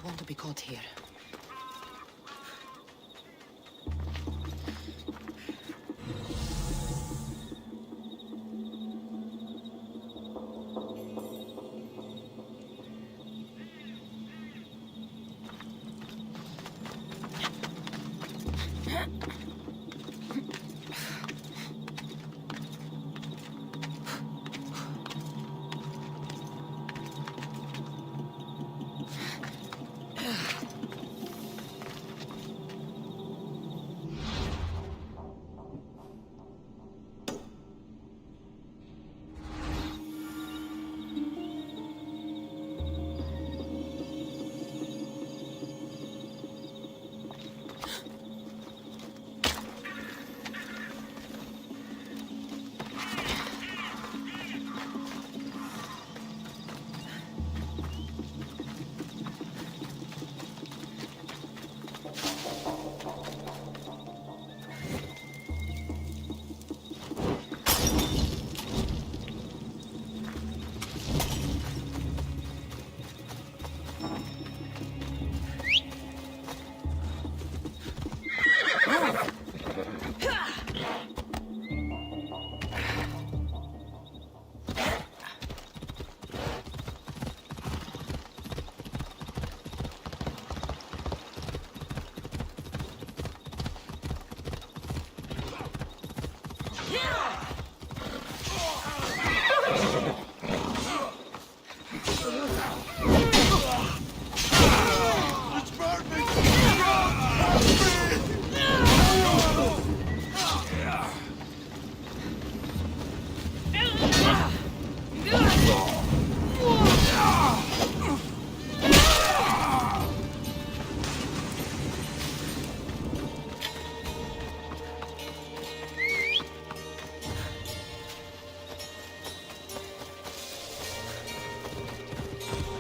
want to be caught here.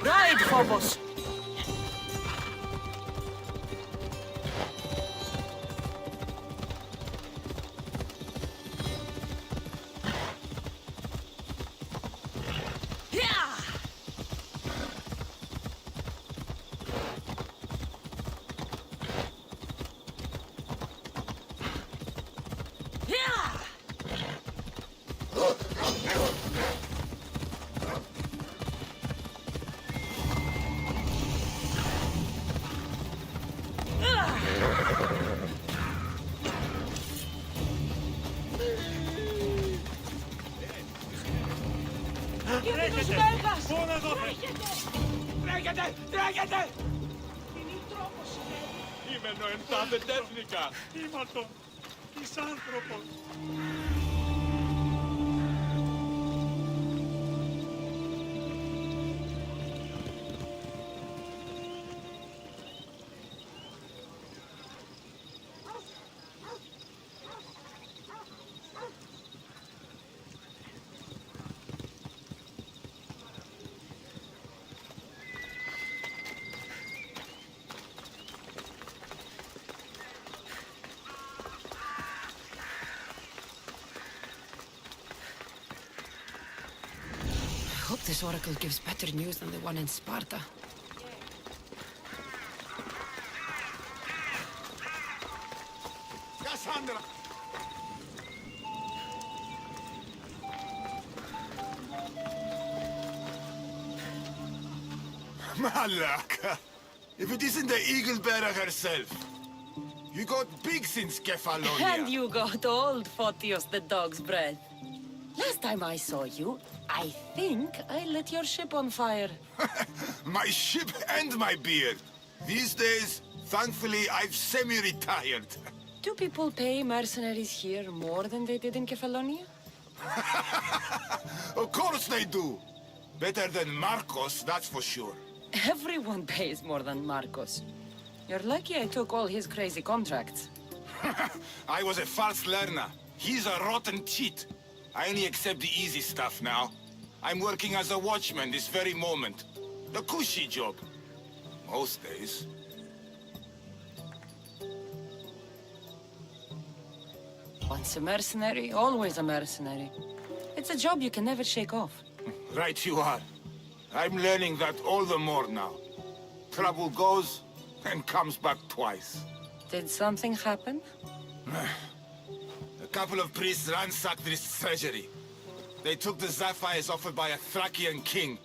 Ride, Phobos! Τρέχετε! Είναι τρόπος, Είμαι νοεμτάδε τέχνικα! Ήμαρτον, εις άνθρωπος! I hope this oracle gives better news than the one in Sparta. Cassandra! Malaka! If it isn't the eagle bearer herself. You got big since Kefalonia. And you got old, Photios the dog's breath. Last time I saw you, I think I lit your ship on fire. My ship and my beard. These days, thankfully, I've semi-retired. Do people pay mercenaries here more than they did in Kefalonia? Of course they do. Better than Marcos, that's for sure. Everyone pays more than Marcos. You're lucky I took all his crazy contracts. I was a fast learner. He's a rotten cheat. I only accept the easy stuff now. I'm working as a watchman this very moment. The cushy job. Most days. Once a mercenary, always a mercenary. It's a job you can never shake off. Right you are. I'm learning that all the more now. Trouble goes and comes back twice. Did something happen? A couple of priests ransacked this treasury. They took the sapphires offered by a Thracian king.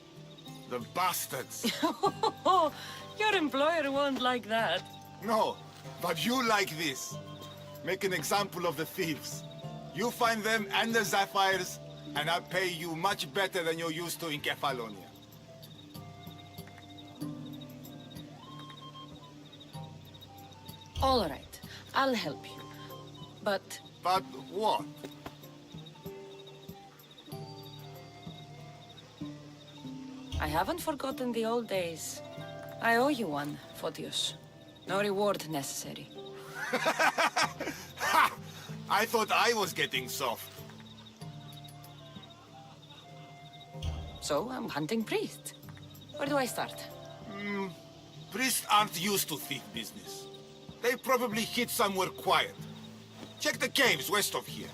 The bastards. Your employer won't like that. No, but you like this. Make an example of the thieves. You find them and the sapphires, and I'll pay you much better than you're used to in Kefalonia. All right, I'll help you. But But what? I haven't forgotten the old days. I owe you one, Photios. No reward necessary. Ha! I thought I was getting soft. So I'm hunting priests. Where do I start? Priests aren't used to thief business. They probably hid somewhere quiet. Check the caves west of here.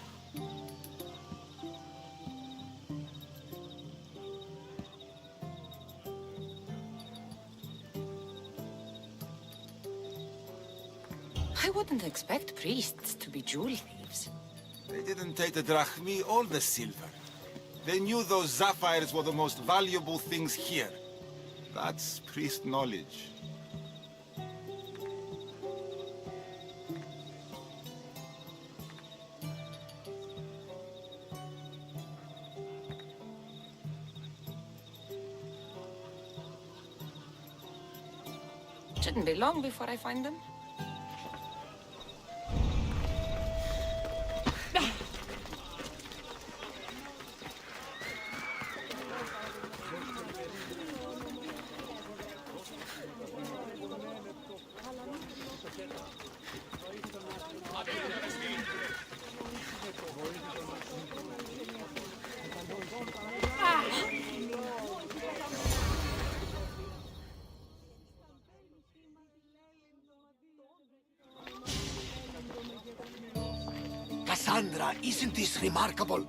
I wouldn't expect priests to be jewel thieves. They didn't take the drachmi or the silver. They knew those sapphires were the most valuable things here. That's priest knowledge. Shouldn't be long before I find them. Cassandra, isn't this remarkable?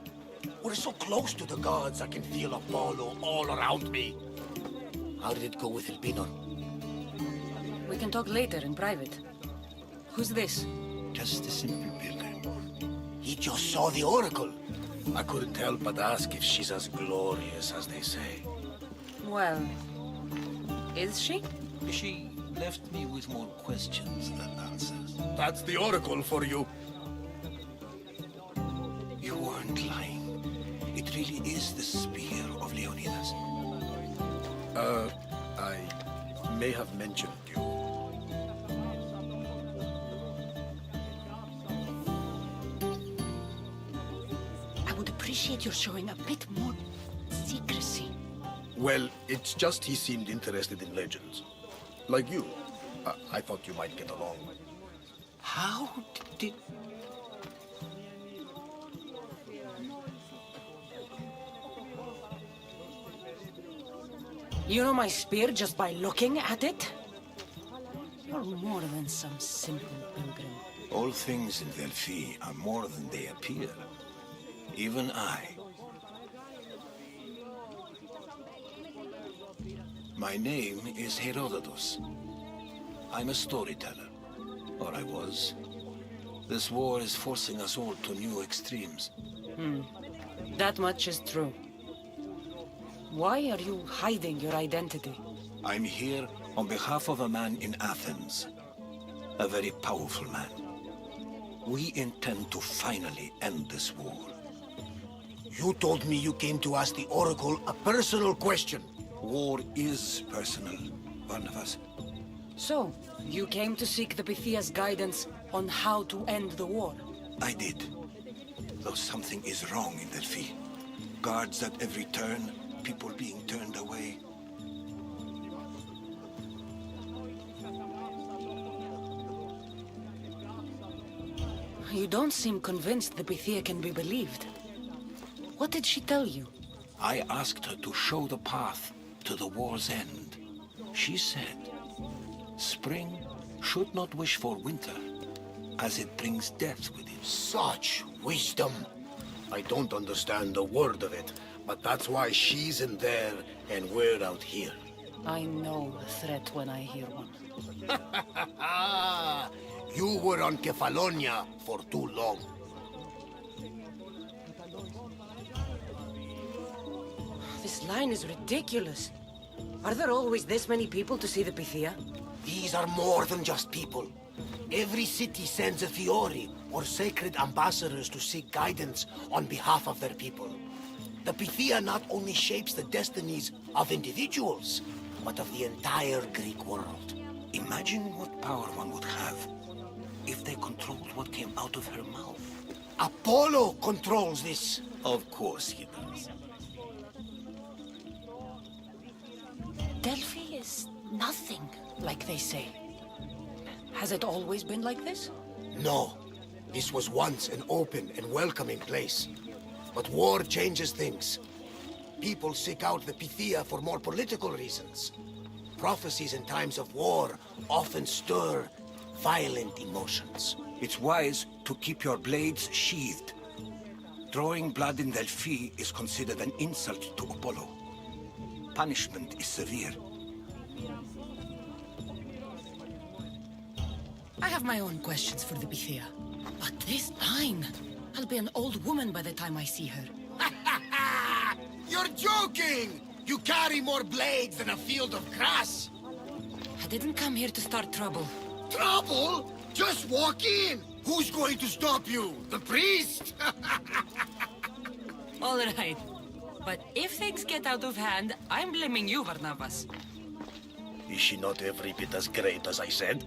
We're so close to the gods, I can feel Apollo all around me. How did it go with Elpinor? We can talk later in private. Who's this? Just a simple pilgrim. He just saw the oracle. I couldn't help but ask if she's as glorious as they say. Well, is she? She left me with more questions than answers. That's the oracle for you. You weren't lying. It really is the spear of Leonidas. I may have mentioned you. I would appreciate your showing a bit more secrecy. Well, it's just he seemed interested in legends. Like you. I thought you might get along. How did... You know my spear just by looking at it? You're more than some simple pilgrim. All things in Delphi are more than they appear. Even I. My name is Herodotus. I'm a storyteller. Or I was. This war is forcing us all to new extremes. That much is true. Why are you hiding your identity? I'm here on behalf of a man in Athens. A very powerful man. We intend to finally end this war. You told me you came to ask the oracle a personal question. War is personal, Barnabas. So, you came to seek the Pythia's guidance on how to end the war. I did. Though something is wrong in Delphi. Guards at every turn, people being turned away. You don't seem convinced the Pythia can be believed. What did she tell you? I asked her to show the path to the war's end. She said, spring should not wish for winter, as it brings death with it. Such wisdom. I don't understand a word of it, but that's why she's in there and we're out here. I know a threat when I hear one. Ah, you were on Kefalonia for too long. This line is ridiculous. Are there always this many people to see the Pythia? These are more than just people. Every city sends a Fiori, or sacred ambassadors to seek guidance on behalf of their people. The Pythia not only shapes the destinies of individuals, but of the entire Greek world. Imagine what power one would have if they controlled what came out of her mouth. Apollo controls this. Of course he does. Delphi is nothing, like they say. Has it always been like this? No. This was once an open and welcoming place. But war changes things. People seek out the Pythia for more political reasons. Prophecies in times of war often stir violent emotions. It's wise to keep your blades sheathed. Drawing blood in Delphi is considered an insult to Apollo. Punishment is severe. I have my own questions for the Pythia. But this line... I'll be an old woman by the time I see her. You're joking! You carry more blades than a field of grass! I didn't come here to start trouble. Trouble? Just walk in! Who's going to stop you? The priest? All right. But if things get out of hand, I'm blaming you, Barnabas. Is she not every bit as great as I said?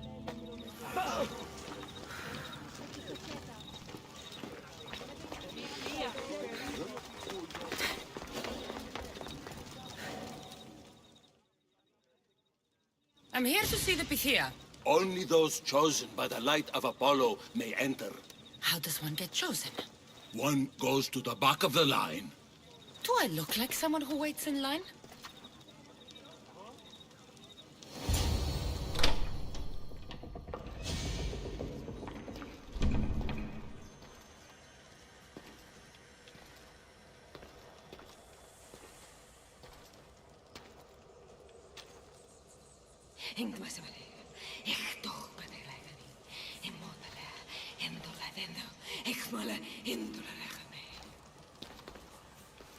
I'm here to see the Pythia. Only those chosen by the light of Apollo may enter. How does one get chosen? One goes to the back of the line. Do I look like someone who waits in line?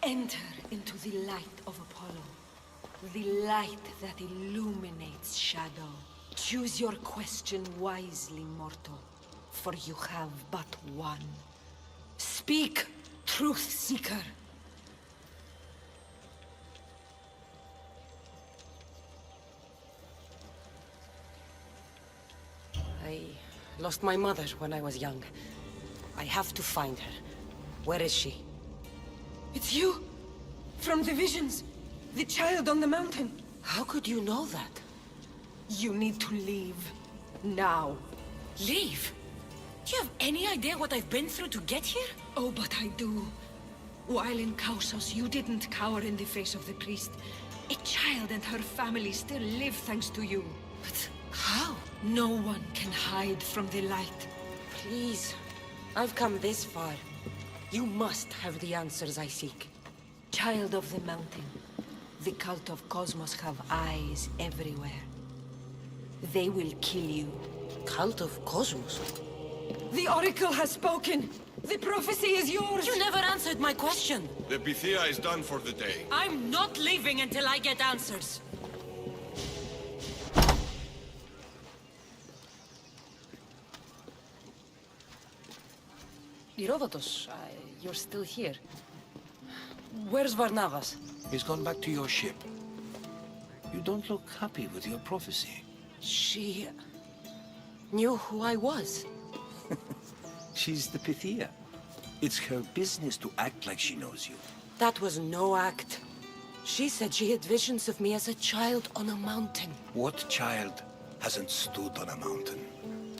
Enter into the light of Apollo, the light that illuminates shadow. Choose your question wisely, mortal, for you have but one. Speak, truth seeker. I lost my mother when I was young. I have to find her. Where is she? It's you! From the visions! The child on the mountain! How could you know that? You need to leave. Now. Leave? Do you have any idea what I've been through to get here? Oh, but I do. While in Kausos, you didn't cower in the face of the priest. A child and her family still live thanks to you. But how? No one can hide from the light. Please. I've come this far. You must have the answers I seek. Child of the mountain, the cult of Cosmos have eyes everywhere. They will kill you. Cult of Cosmos? The Oracle has spoken! The prophecy is yours! You never answered my question! The Pythia is done for the day. I'm not leaving until I get answers! Herodotus, you're still here. Where's Barnabas? He's gone back to your ship. You don't look happy with your prophecy. She... knew who I was. She's the Pythia. It's her business to act like she knows you. That was no act. She said she had visions of me as a child on a mountain. What child hasn't stood on a mountain?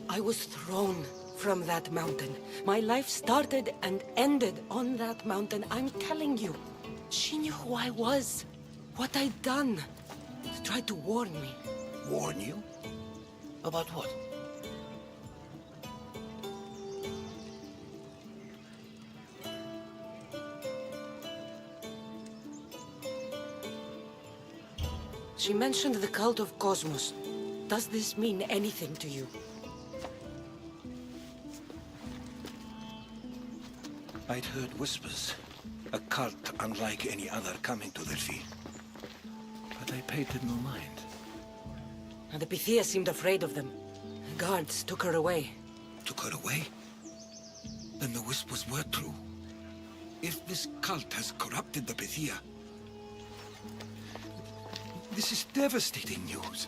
I was thrown from that mountain. My life started and ended on that mountain. I'm telling you. She knew who I was, what I'd done. She tried to warn me. Warn you? About what? She mentioned the cult of Cosmos. Does this mean anything to you? I'd heard whispers. A cult unlike any other coming to Delphi. But I paid it no mind. And the Pythia seemed afraid of them. Guards took her away. Took her away? Then the whispers were true. If this cult has corrupted the Pythia... This is devastating news.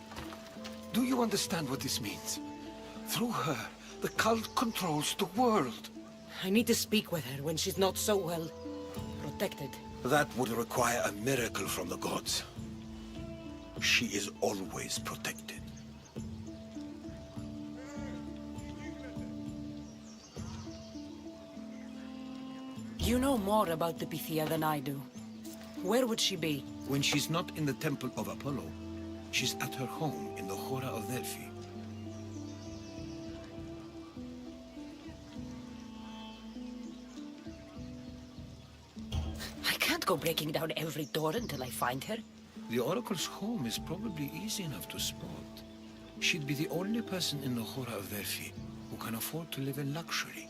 Do you understand what this means? Through her, the cult controls the world. I need to speak with her when she's not so well protected. That would require a miracle from the gods. She is always protected. You know more about the Pythia than I do. Where would she be? When she's not in the Temple of Apollo, she's at her home in the Hora of Delphi. I can't go breaking down every door until I find her. The Oracle's home is probably easy enough to spot. She'd be the only person in the Hora of Delphi who can afford to live in luxury.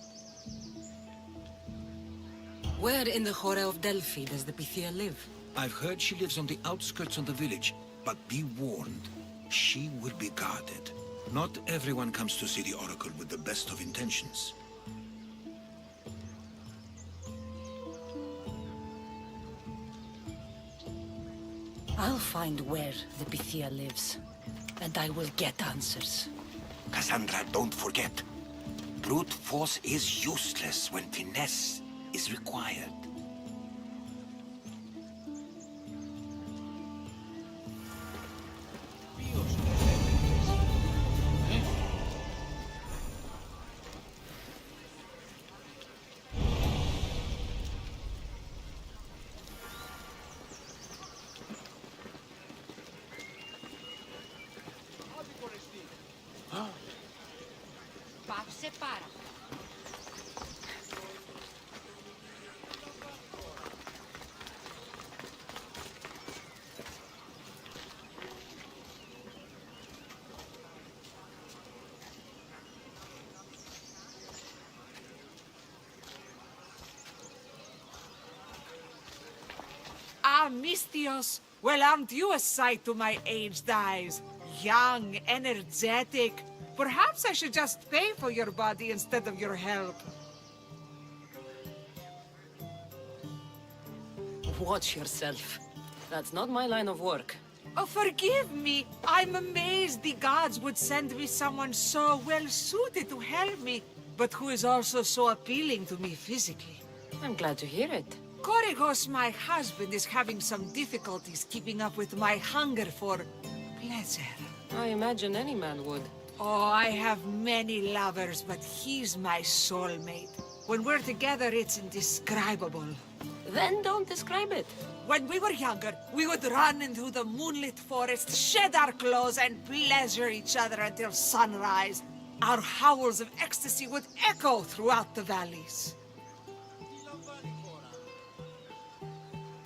Where in the Hora of Delphi does the Pythia live? I've heard she lives on the outskirts of the village, but be warned, she will be guarded. Not everyone comes to see the Oracle with the best of intentions. I'll find where the Pythia lives, and I will get answers. Cassandra, don't forget. Brute force is useless when finesse is required. Πάψε πάρα. Ah, Mistios! Well, aren't you a sight to my aged eyes? Young, energetic. Perhaps I should just pay for your body instead of your help. Watch yourself. That's not my line of work. Oh, forgive me. I'm amazed the gods would send me someone so well-suited to help me, but who is also so appealing to me physically. I'm glad to hear it. Korygos, my husband, is having some difficulties keeping up with my hunger for pleasure. I imagine any man would. Oh, I have many lovers, but he's my soulmate. When we're together, it's indescribable. Then don't describe it. When we were younger, we would run into the moonlit forest, shed our clothes, and pleasure each other until sunrise. Our howls of ecstasy would echo throughout the valleys.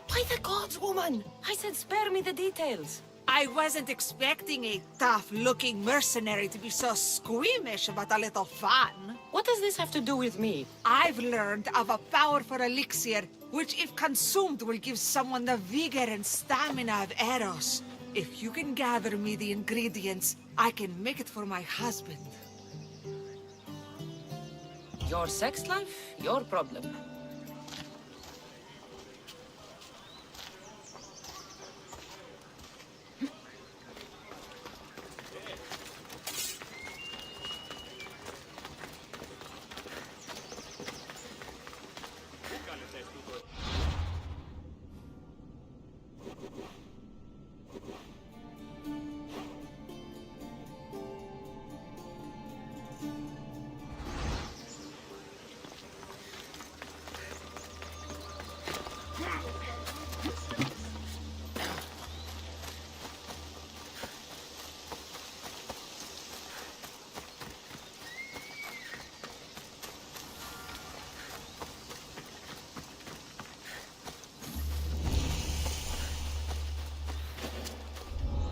By the gods, woman! I said spare me the details. I wasn't expecting a tough-looking mercenary to be so squeamish about a little fun. What does this have to do with me? I've learned of a powerful elixir, which if consumed will give someone the vigor and stamina of Eros. If you can gather me the ingredients, I can make it for my husband. Your sex life? Your problem.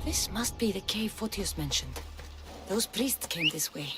This must be the cave Photius mentioned. Those priests came this way.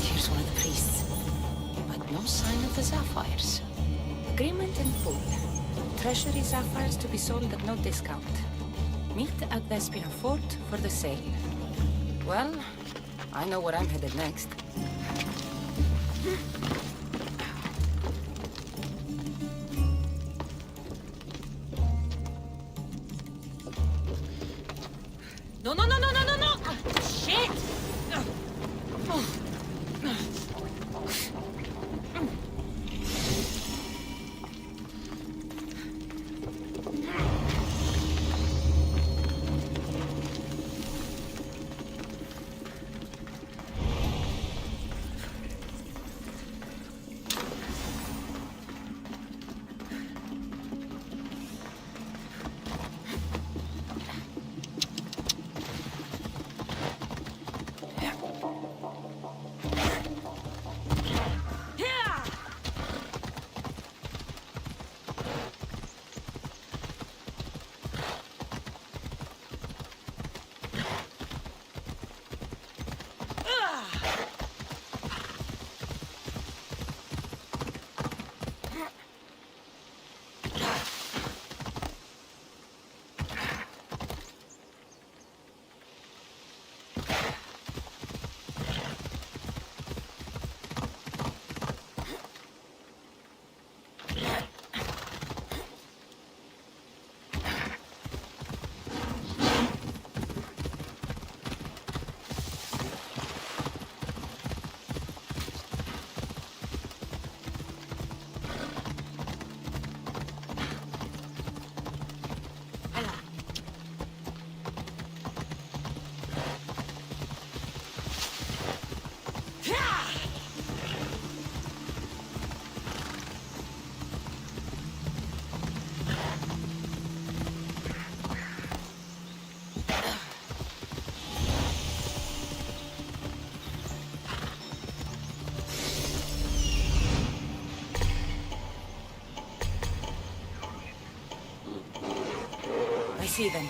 Here's one of the priests. But no sign of the sapphires. Agreement in full. Treasury sapphires to be sold at no discount. Meet at Vespina Fort for the sale. Well, I know where I'm headed next. No, no, no, no, no, no, no! Shit! I see them.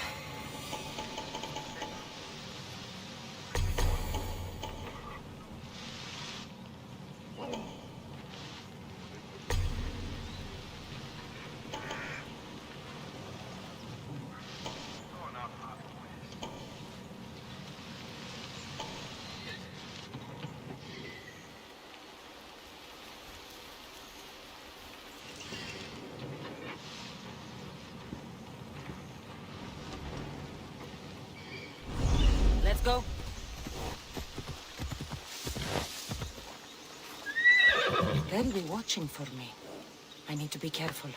Let's go. They'll be watching for me. I need to be careful.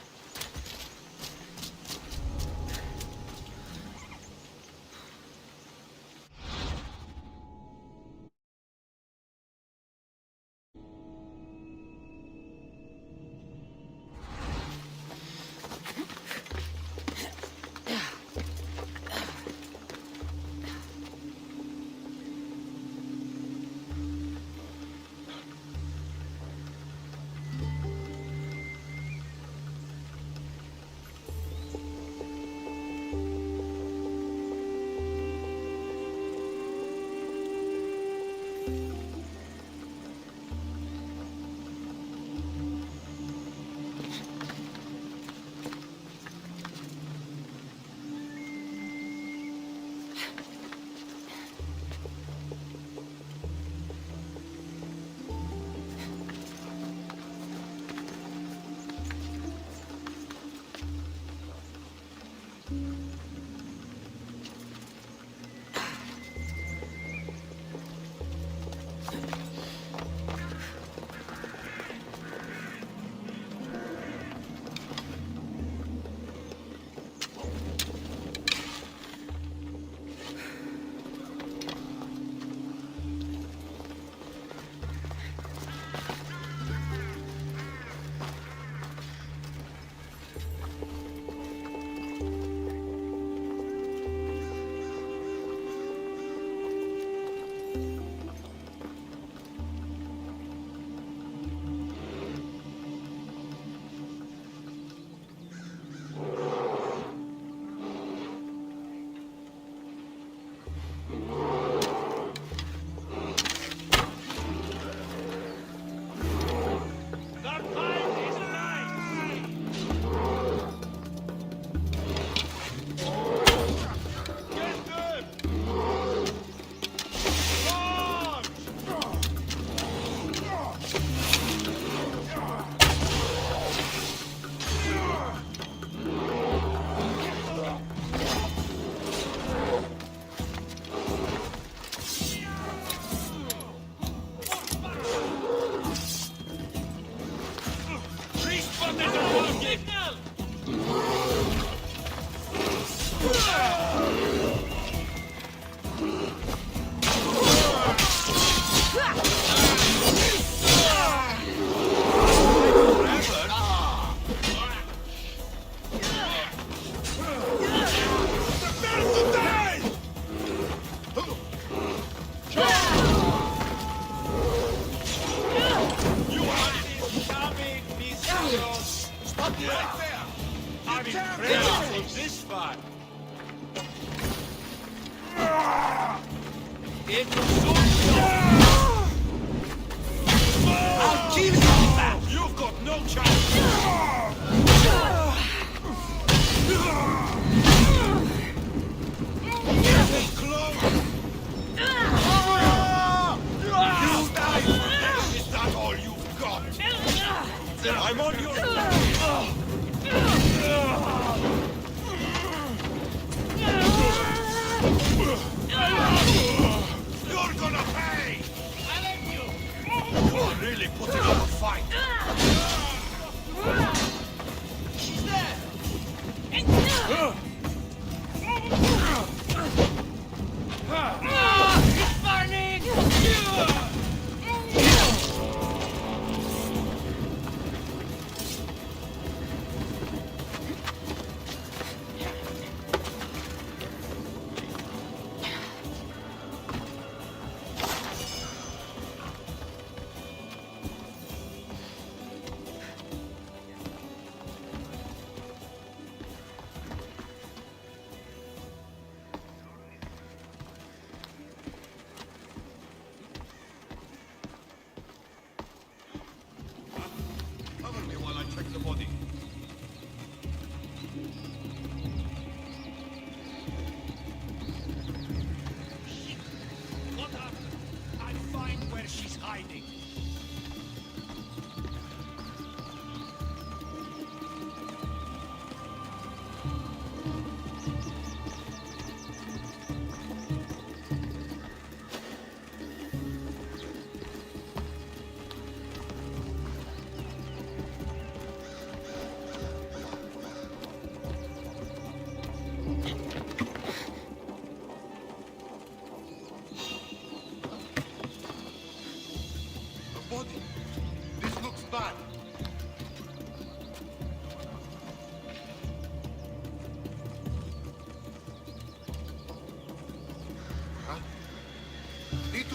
You've got no chance! Stay close! You die for this! Is that all you've got? I'm on your... You're gonna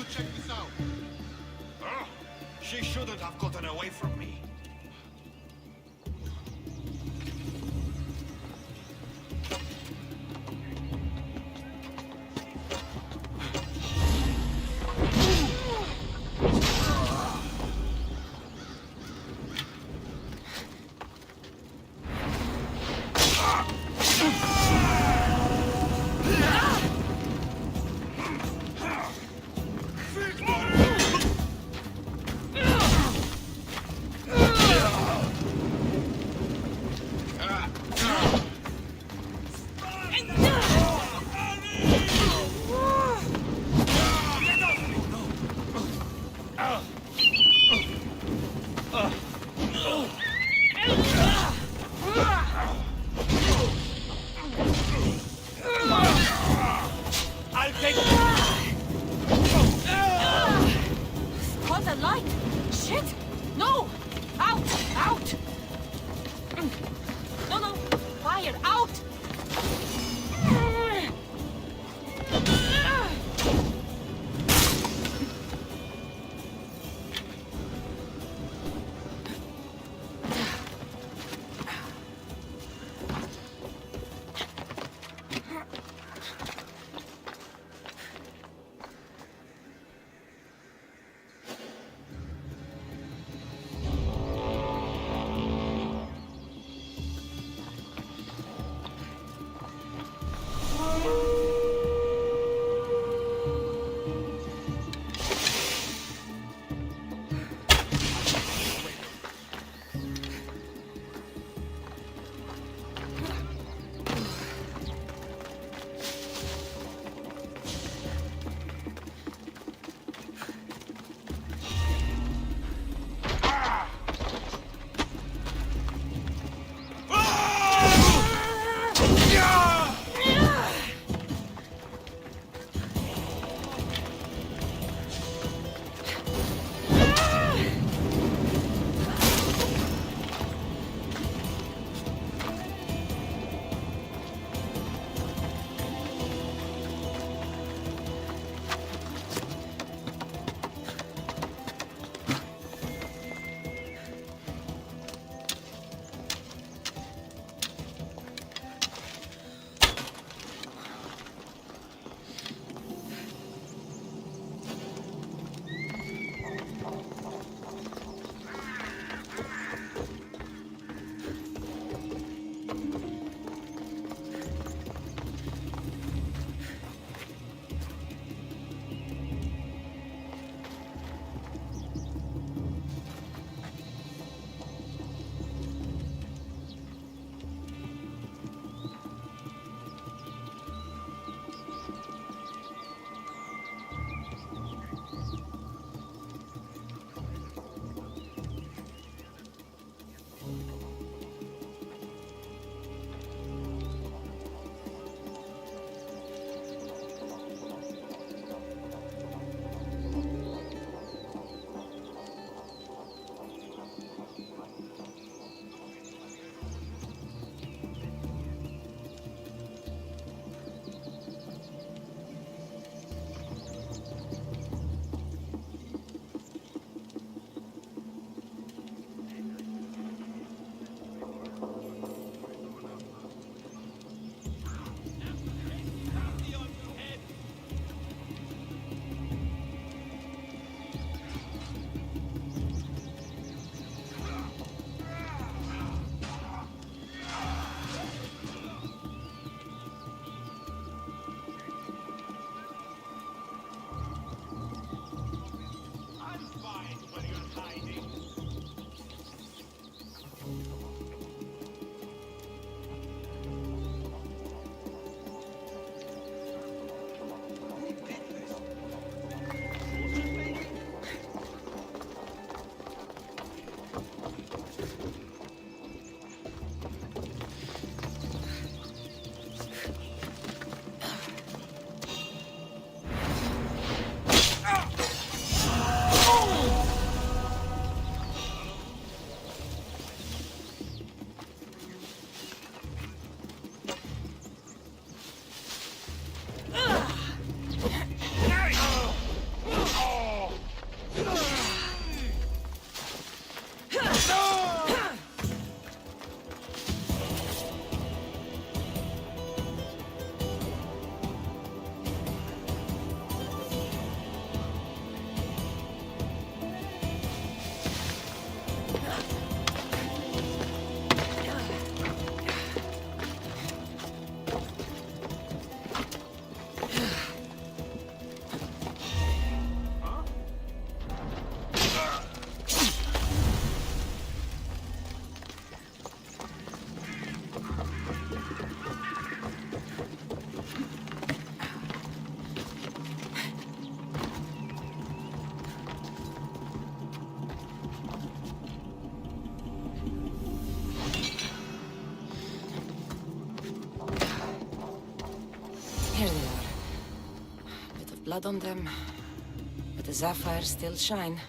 check this out. She shouldn't have gotten away from me. blood on them, but the sapphires still shine.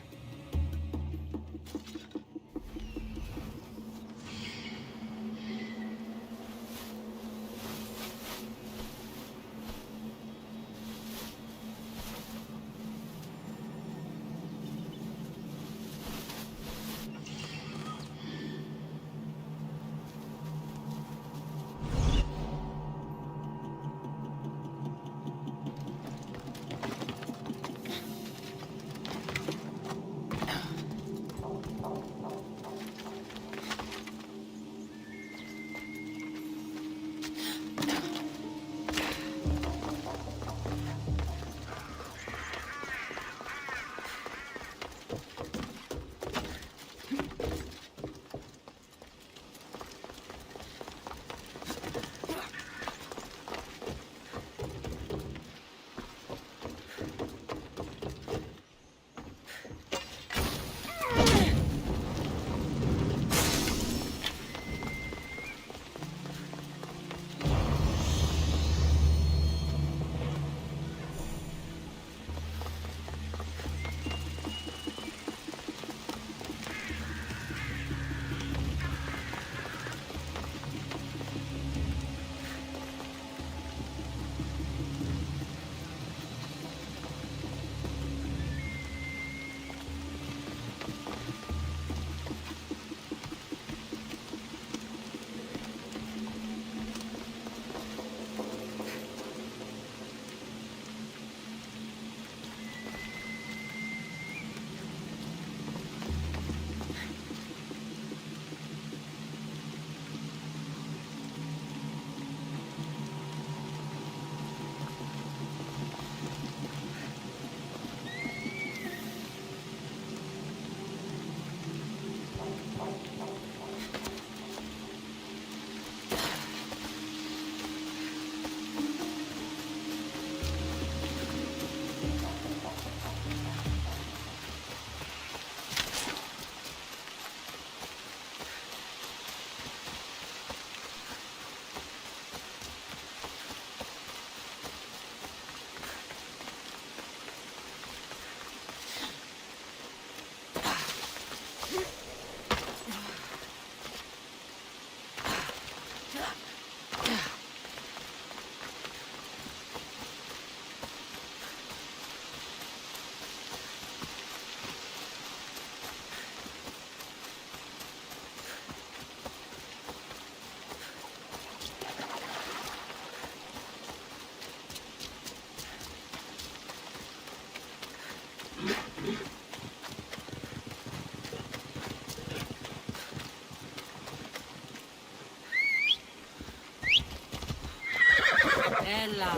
Ella.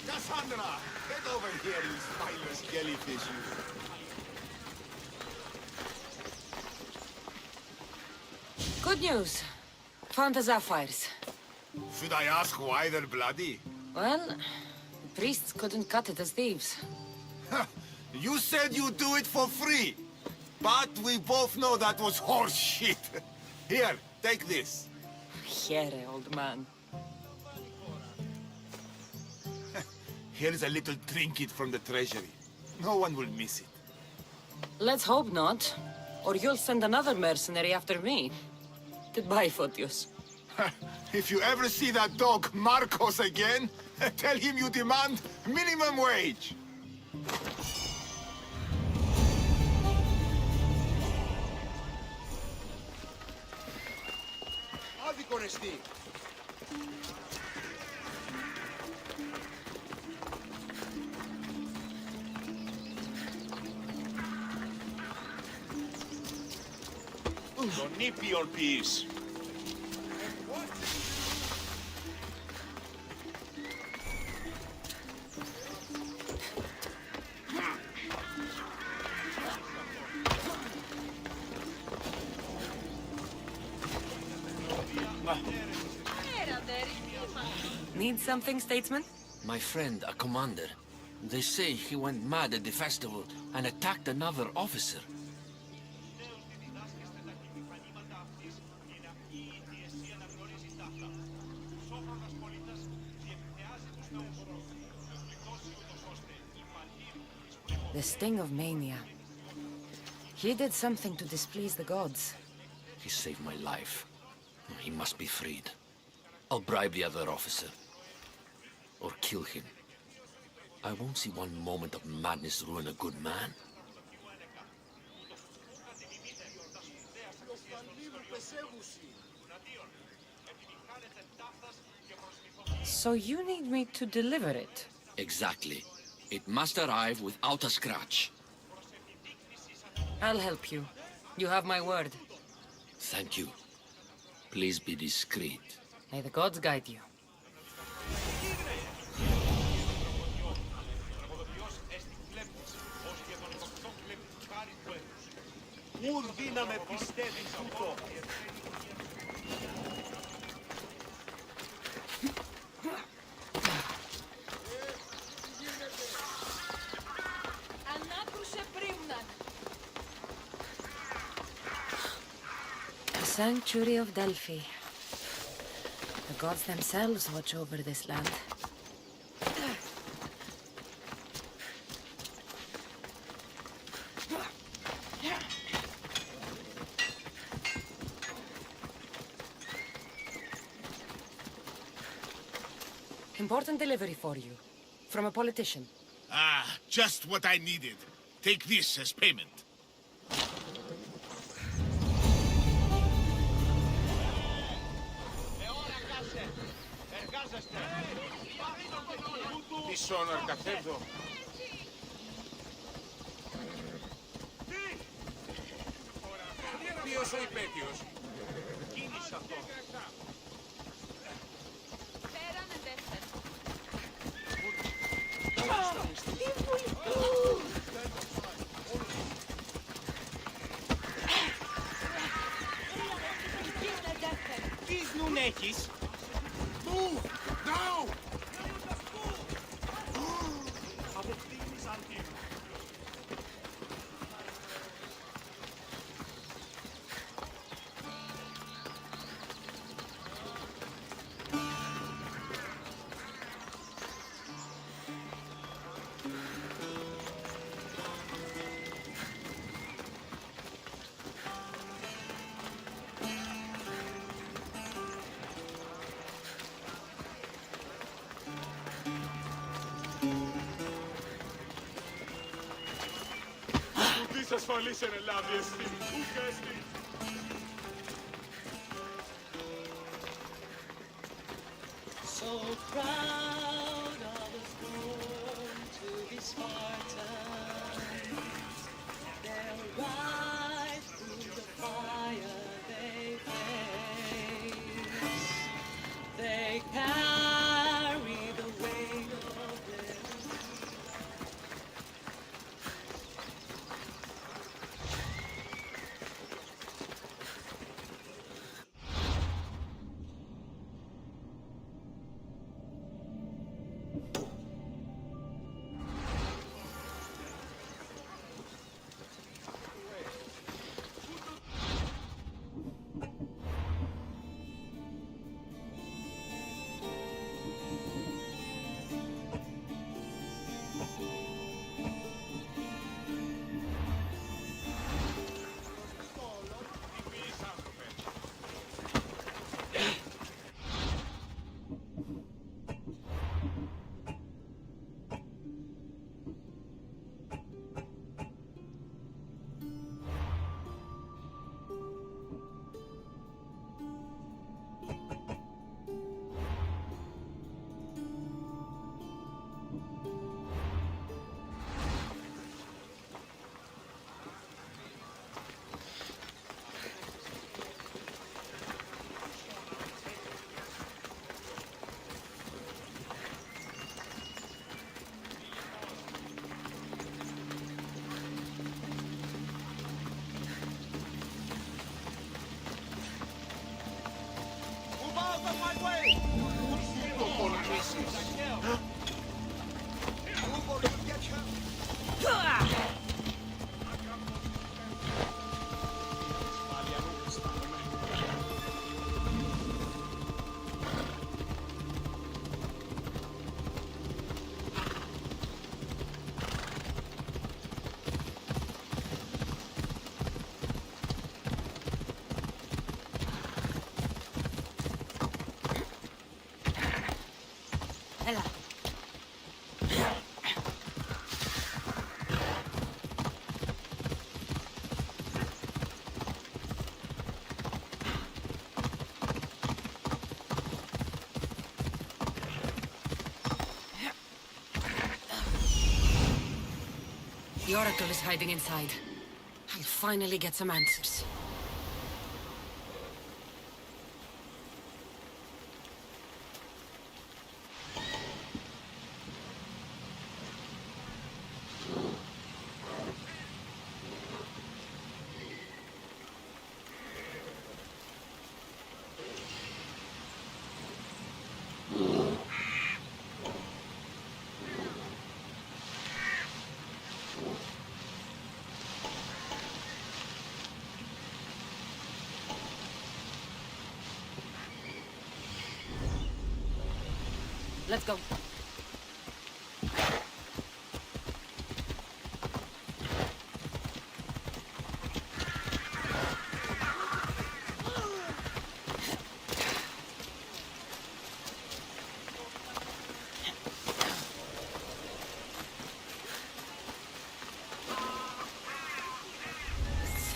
Cassandra! Get over here, you spineless jellyfish, you. Good news. Found the sapphires. Should I ask why they're bloody? Well, the priests couldn't cut it as thieves. You said you'd do it for free. But we both know that was horse shit. Here, take this. Here, old man. Here's a little trinket from the treasury. No one will miss it. Let's hope not. Or you'll send another mercenary after me. Goodbye, Photios. If you ever see that dog, Marcos, again, tell him you demand minimum wage. Άδικο νεστή. Τον ήπιον ποιείς. Need something, statesman? My friend, a commander. They say he went mad at the festival and attacked another officer. The sting of mania. He did something to displease the gods. He saved my life. He must be freed. I'll bribe the other officer. Or kill him. I won't see one moment of madness ruin a good man. So you need me to deliver it? Exactly. It must arrive without a scratch. I'll help you. You have my word. Thank you. Please be discreet. May the gods guide you. Ουρ δύναμε πιστεύεις τούτο. The sanctuary of Delphi. The gods themselves watch over this land. Important delivery for you. From a politician. Ah, just what I needed. Take this as payment. Μισόν αρκαθεύδο. Ποιος ο υπέτειος. Κίνησε αυτό. Τι νουν έχεις. Move! Now! Απευθύνεις αντίο. Ουδής ασφαλής εν Ελλάδη εστί. Ούκα εστί. So proud I was born to be Spartans. They'll rise through the fire they face. They carry the weight of their wishes. Move or you'll get hurt. The Oracle is hiding inside. I'll finally get some answers. Let's go.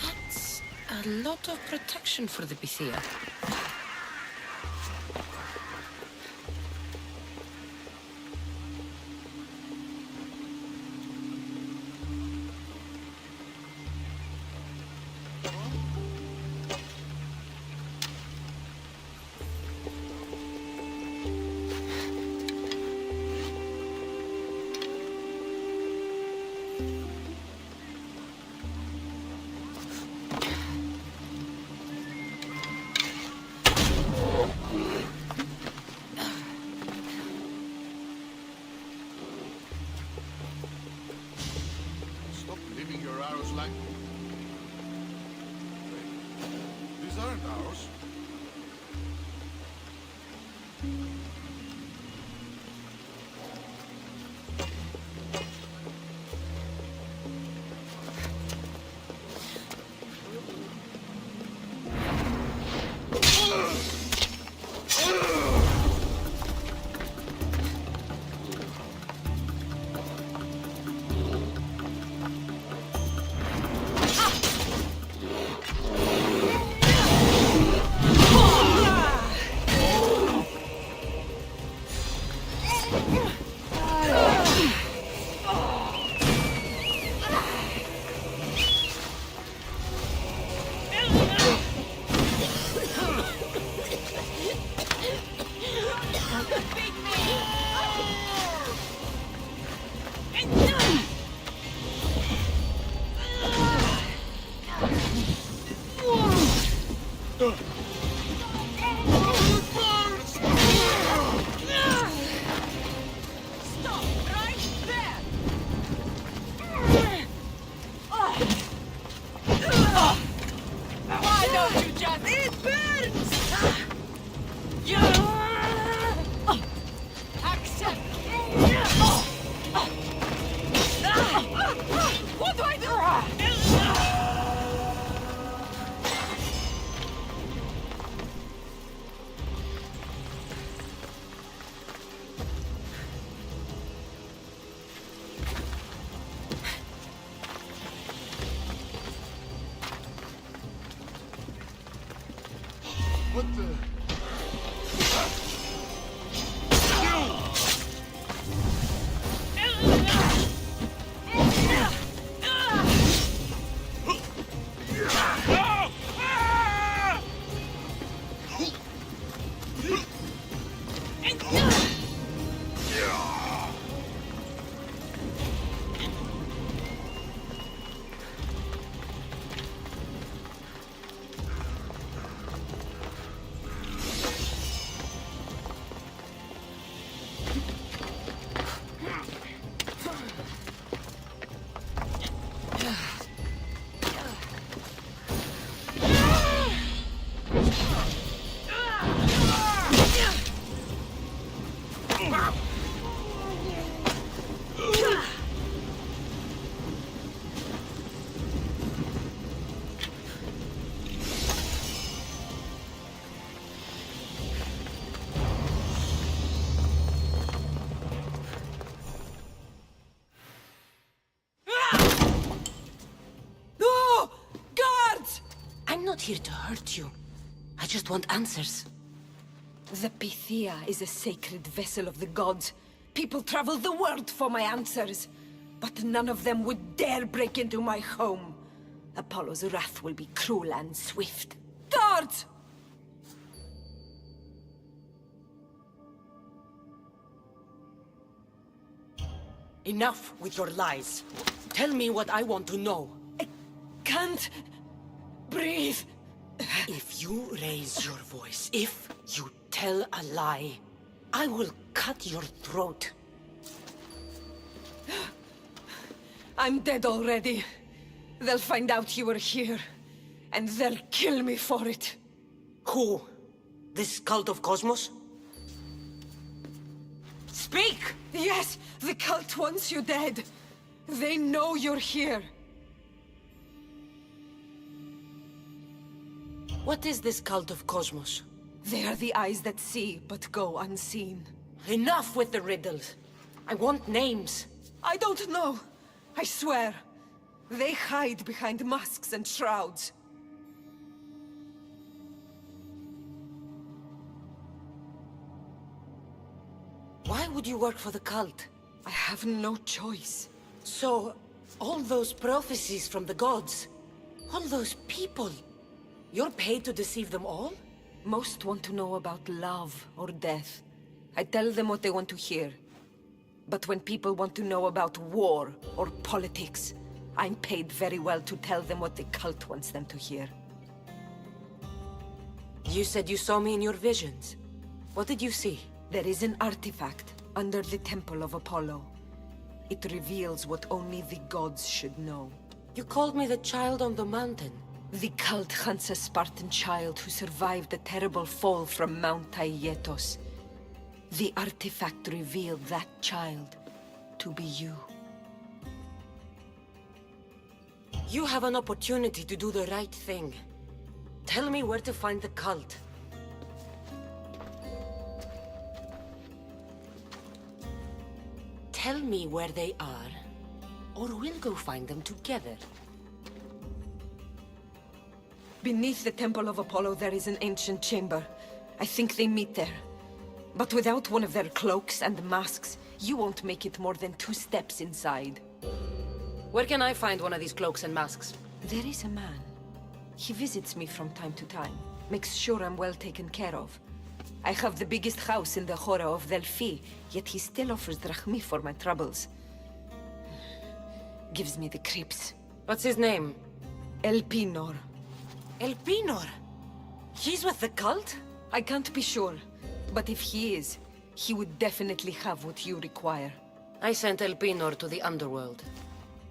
That's a lot of protection for the Pythia. Stop leaving your arrows like... These aren't arrows. What the... not here to hurt you. I just want answers. The Pythia is a sacred vessel of the gods. People travel the world for my answers. But none of them would dare break into my home. Apollo's wrath will be cruel and swift. Guards! Enough with your lies. Tell me what I want to know. I can't breathe. If you raise your voice, if you tell a lie, I will cut your throat. I'm dead already. They'll find out you were here, and they'll kill me for it. Who? This cult of Cosmos? Speak! Yes, the cult wants you dead. They know you're here. What is this cult of Cosmos? They are the eyes that see, but go unseen. Enough with the riddles. I want names. I don't know. I swear. They hide behind masks and shrouds. Why would you work for the cult? I have no choice. So, all those prophecies from the gods, all those people, you're paid to deceive them all? Most want to know about love or death. I tell them what they want to hear. But when people want to know about war or politics, I'm paid very well to tell them what the cult wants them to hear. You said you saw me in your visions. What did you see? There is an artifact under the Temple of Apollo. It reveals what only the gods should know. You called me the child on the mountain. The cult hunts a Spartan child who survived a terrible fall from Mount Aietos. The artifact revealed that child to be you. You have an opportunity to do the right thing. Tell me where to find the cult. Tell me where they are, or we'll go find them together. Beneath the Temple of Apollo there is an ancient chamber. I think they meet there. But without one of their cloaks and masks, you won't make it more than 2 steps inside. Where can I find one of these cloaks and masks? There is a man. He visits me from time to time. Makes sure I'm well taken care of. I have the biggest house in the Hora of Delphi, yet he still offers drachmi for my troubles. Gives me the creeps. What's his name? Elpinor. Elpinor? He's with the cult? I can't be sure, but if he is, he would definitely have what you require. I sent Elpinor to the underworld.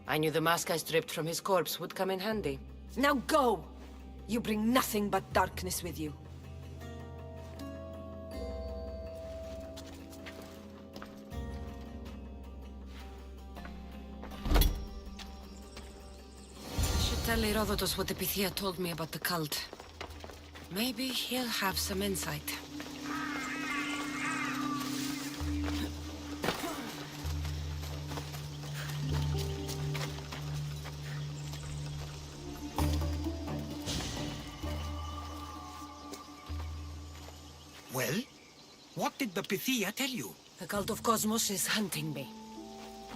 I knew the mask I stripped from his corpse would come in handy. Now go! You bring nothing but darkness with you. I should tell Herodotus what the Pythia told me about the cult. Maybe he'll have some insight. Well, what did the Pythia tell you? The cult of Cosmos is hunting me.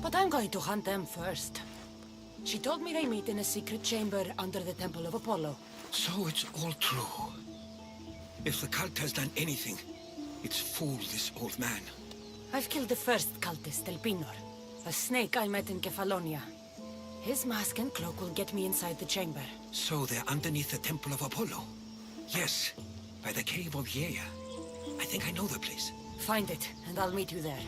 But I'm going to hunt them first. She told me they meet in a secret chamber under the Temple of Apollo. So it's all true. If the cult has done anything, it's fooled this old man. I've killed the first cultist, Elpinor, a snake I met in Kefalonia. His mask and cloak will get me inside the chamber. So they're underneath the Temple of Apollo? Yes, by the Cave of Yea. I think I know the place. Find it, and I'll meet you there.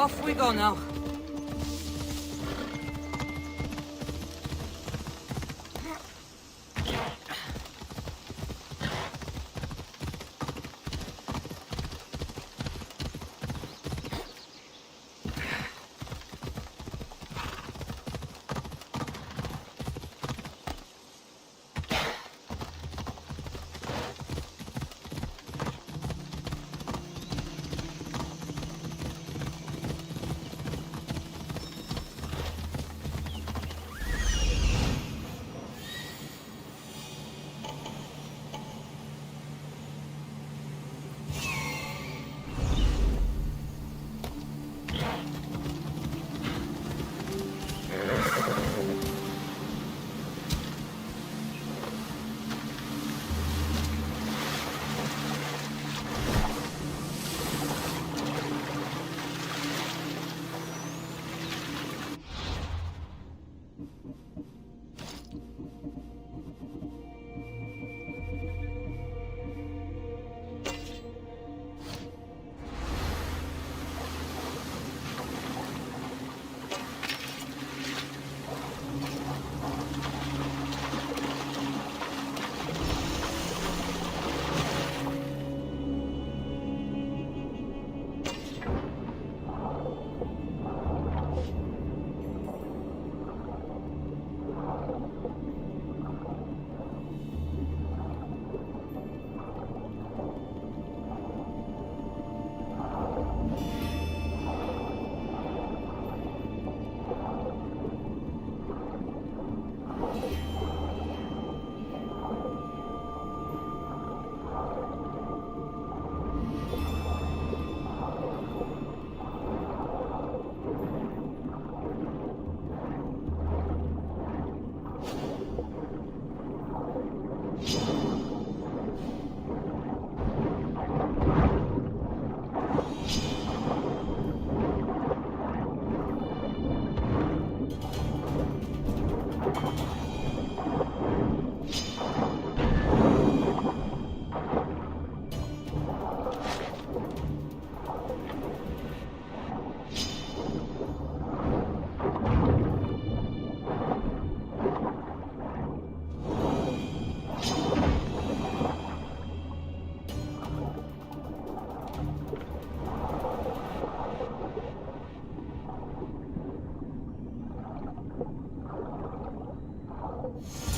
Off we go now.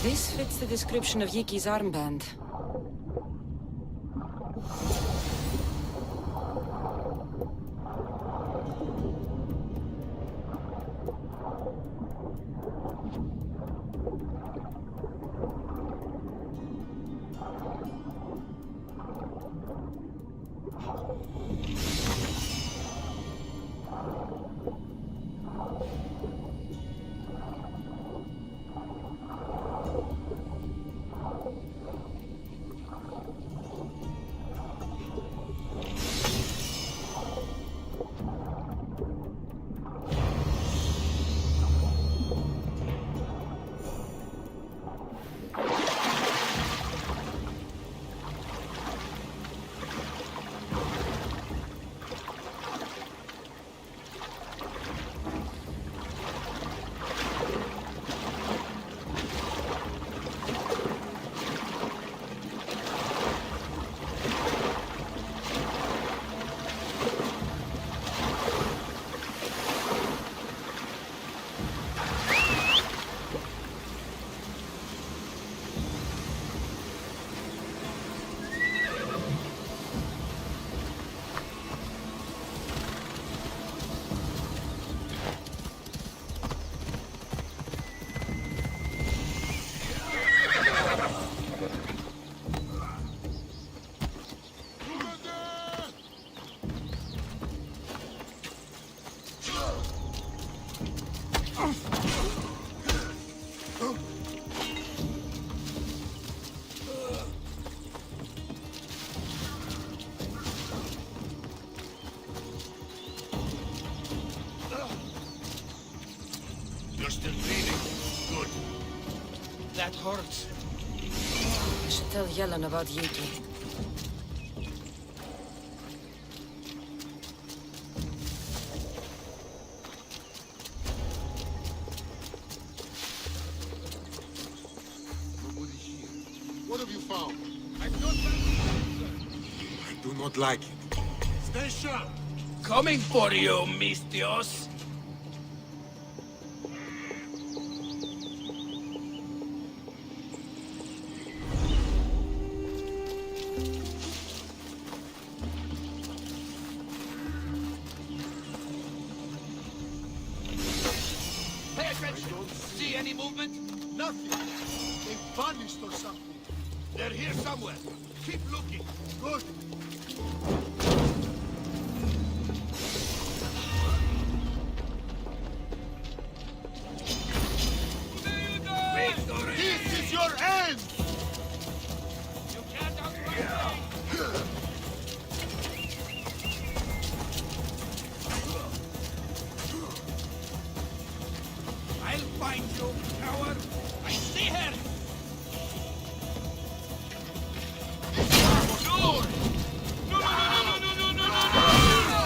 This fits the description of Yiki's armband. You're still bleeding. Good. That hurts. I should tell Yellen about Yiki. What have you found? I've not found anything, sir. I do not like it. Stay sharp. Coming for you, Mistios. Pay attention. See any movement? Nothing. They vanished or something. They're here somewhere. Keep looking. Good. This is your end! You can't outrun me. I'll find you, coward. I see her. No! No, no, no, no, no, no, no, no, no!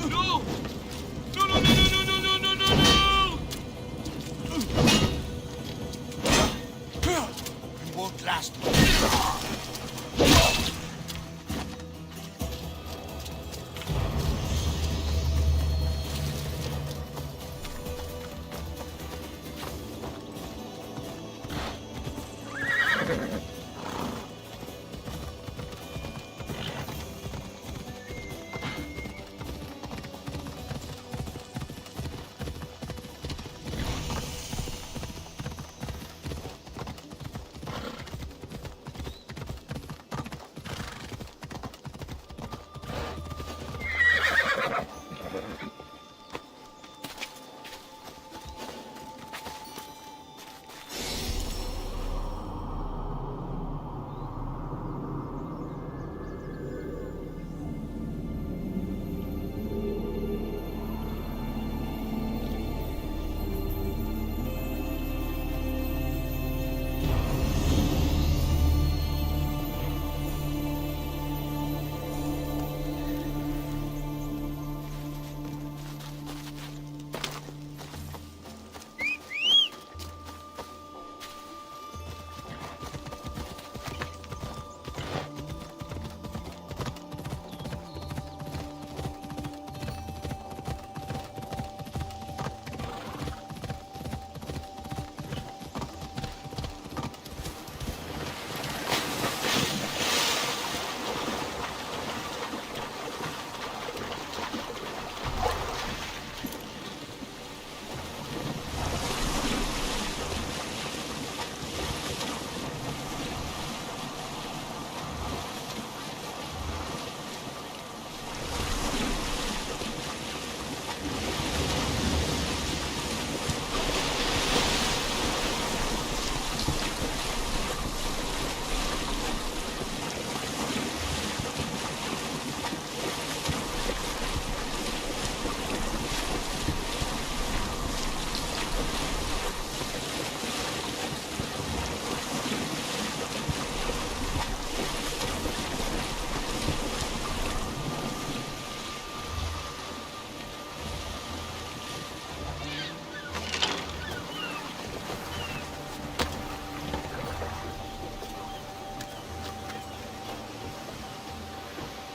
No! No, no, no, no, no, no, no, no, no! It won't last.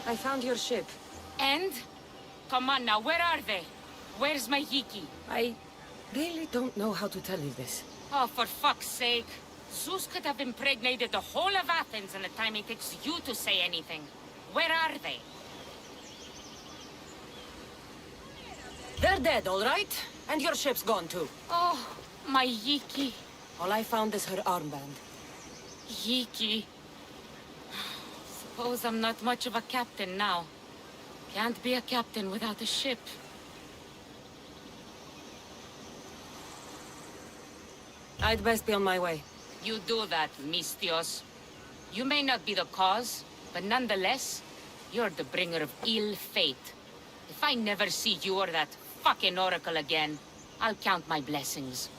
I found your ship. And? Come on now, where are they? Where's my Yiki? I really don't know how to tell you this. Oh, for fuck's sake. Zeus could have impregnated the whole of Athens in the time it takes you to say anything. Where are they? They're dead, all right? And your ship's gone too. Oh, my Yiki. All I found is her armband. Yiki. Suppose I'm not much of a captain now. Can't be a captain without a ship. I'd best be on my way. You do that, Mistios. You may not be the cause, but nonetheless, you're the bringer of ill fate. If I never see you or that fucking oracle again, I'll count my blessings.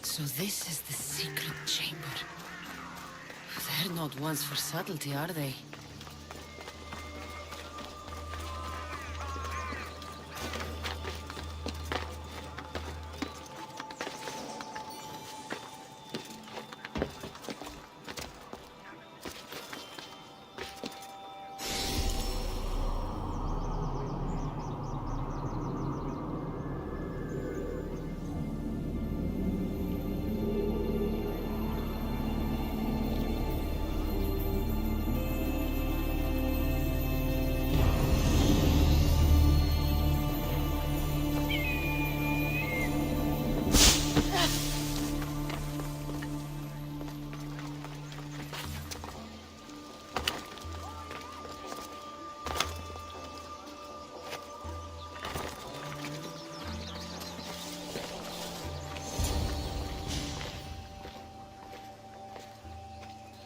So this is the secret chamber. They're not ones for subtlety, are they?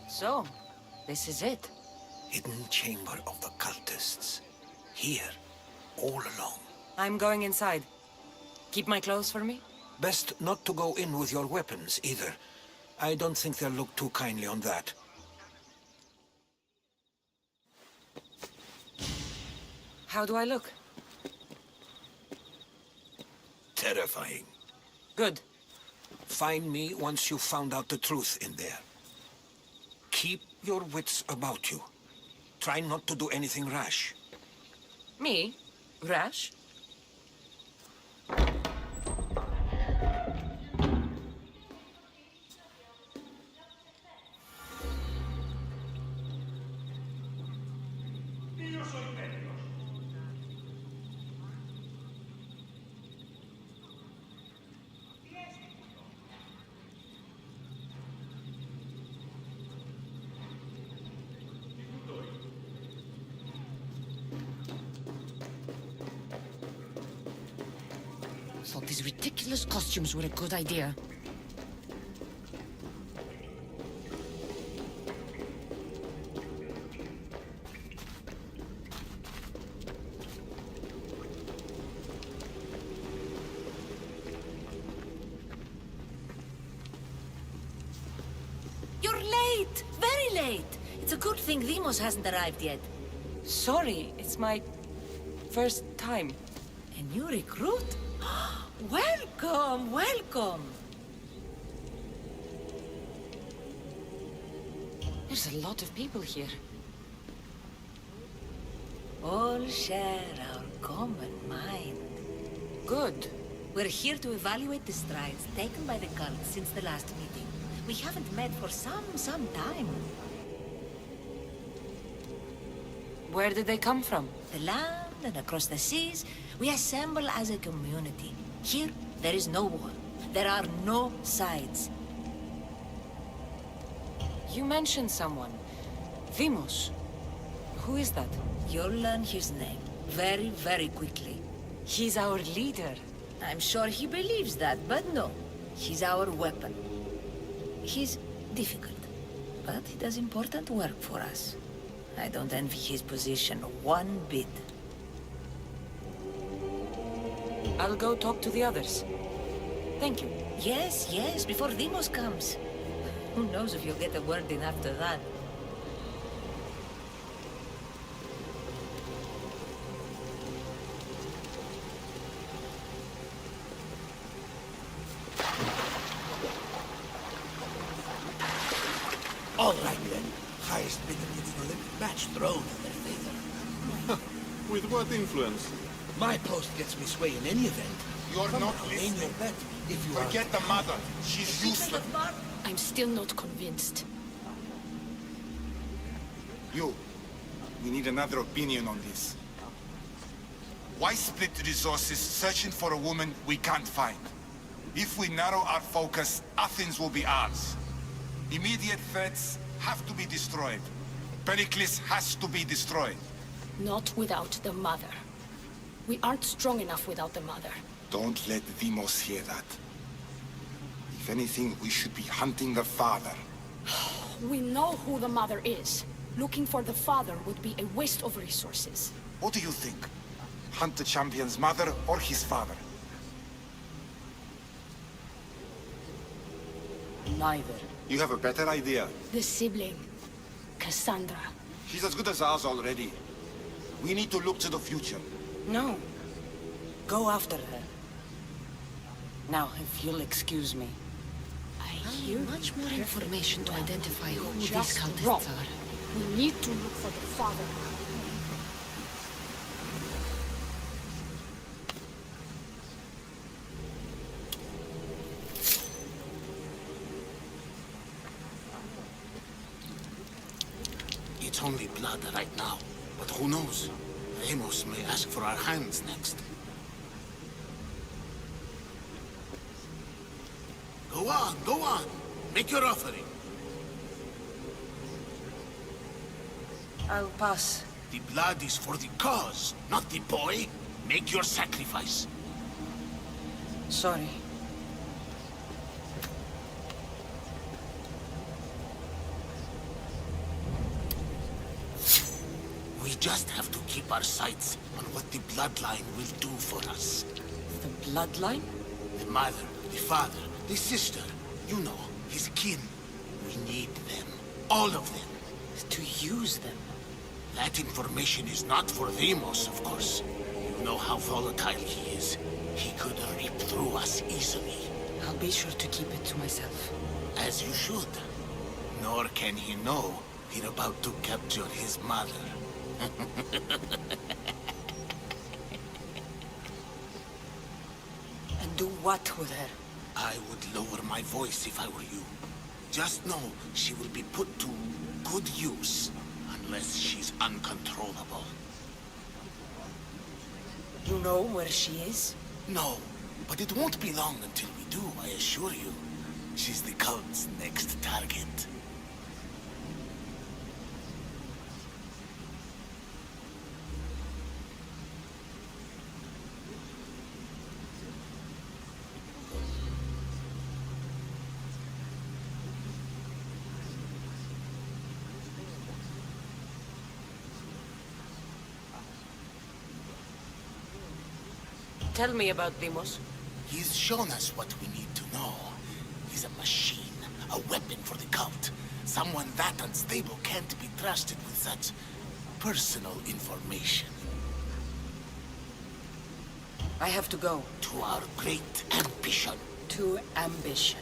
So, this is it. Hidden chamber of the cultists. Here, all along. I'm going inside. Keep my clothes for me? Best not to go in with your weapons, either. I don't think they'll look too kindly on that. How do I look? Terrifying. Good. Find me once you've found out the truth in there. Keep your wits about you. Try not to do anything rash. Me? Rash? Thought these ridiculous costumes were a good idea. You're late! Very late! It's a good thing Demos hasn't arrived yet. Sorry, it's my first time. A new recruit? Welcome, welcome! There's a lot of people here. All share our common mind. Good. We're here to evaluate the strides taken by the cult since the last meeting. We haven't met for some time. Where did they come from? The land land and across the seas, we assemble as a community. Here, there is no war. There are no sides. You mentioned someone. Vimos. Who is that? You'll learn his name very, very quickly. He's our leader. I'm sure he believes that, but no. He's our weapon. He's difficult, but he does important work for us. I don't envy his position one bit. I'll go talk to the others. Thank you. Yes, yes, before Demos comes. Who knows if you'll get a word in after that. All right, then. Highest bidder gets an Olympic match thrown in their favor. With what influence? My post gets me sway in any event. You're Come not now, aim listening. your bet if you Forget the mother. She's useless. I'm still not convinced. You. We need another opinion on this. Why split resources searching for a woman we can't find? If we narrow our focus, Athens will be ours. Immediate threats have to be destroyed. Pericles has to be destroyed. Not without the mother. We aren't strong enough without the mother. Don't let Demos hear that. If anything, we should be hunting the father. We know who the mother is. Looking for the father would be a waste of resources. What do you think? Hunt the champion's mother or his father? Neither. You have a better idea. The sibling, Cassandra. She's as good as ours already. We need to look to the future. No. Go after her. Now, if you'll excuse me. I hear much more information to identify who these Just cultists wrong. are. We need to look for the father. It's only blood right now, but who knows? Amos may ask for our hands next. Go on, go on. Make your offering. I'll pass. The blood is for the cause, not the boy. Make your sacrifice. Sorry. We just have to keep our sights on what the bloodline will do for us. The bloodline? The mother, the father, the sister, you know, his kin. We need them. All of them. To use them. That information is not for Demos, of course. You know how volatile he is. He could rip through us easily. I'll be sure to keep it to myself. As you should. Nor can he know we're about to capture his mother. And do what with her? I would lower my voice if I were you. Just know she will be put to good use, unless she's uncontrollable. You know where she is? No, but it won't be long until we do, I assure you. She's the cult's next target. Tell me about Demos. He's shown us what we need to know. He's a machine, a weapon for the cult. Someone that unstable can't be trusted with such personal information. I have to go. To our great ambition. To ambition.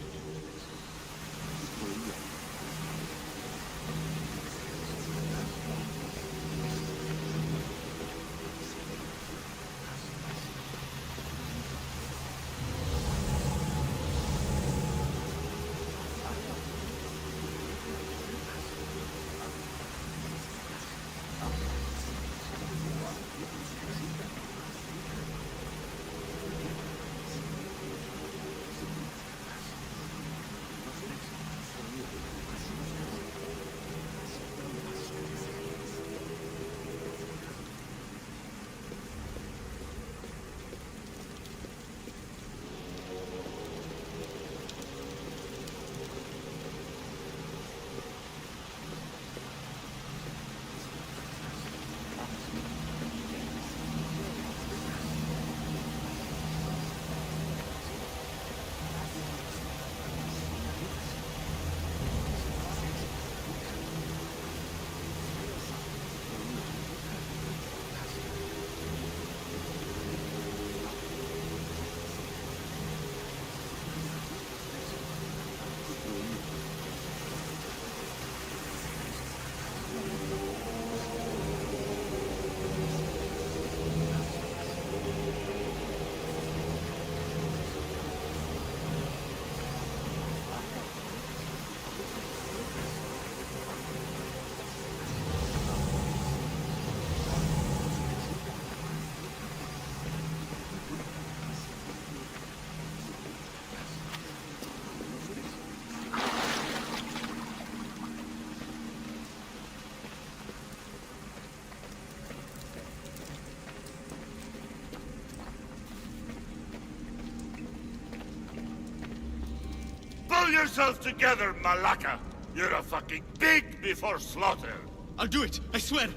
yourself together, Malaka! You're a fucking pig before slaughter! I'll do it, I swear.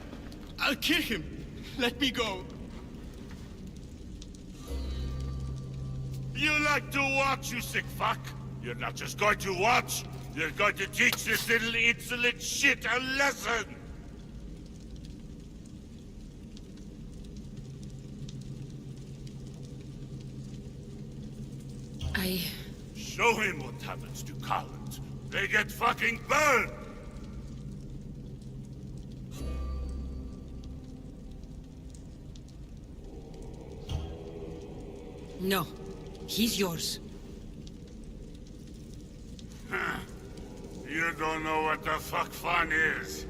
I'll kill him. Let me go. You like to watch, you sick fuck? You're not just going to watch, you're going to teach this little insolent shit a lesson! Show him what happens to cowards. They get fucking burned! No. He's yours. You don't know what the fuck fun is.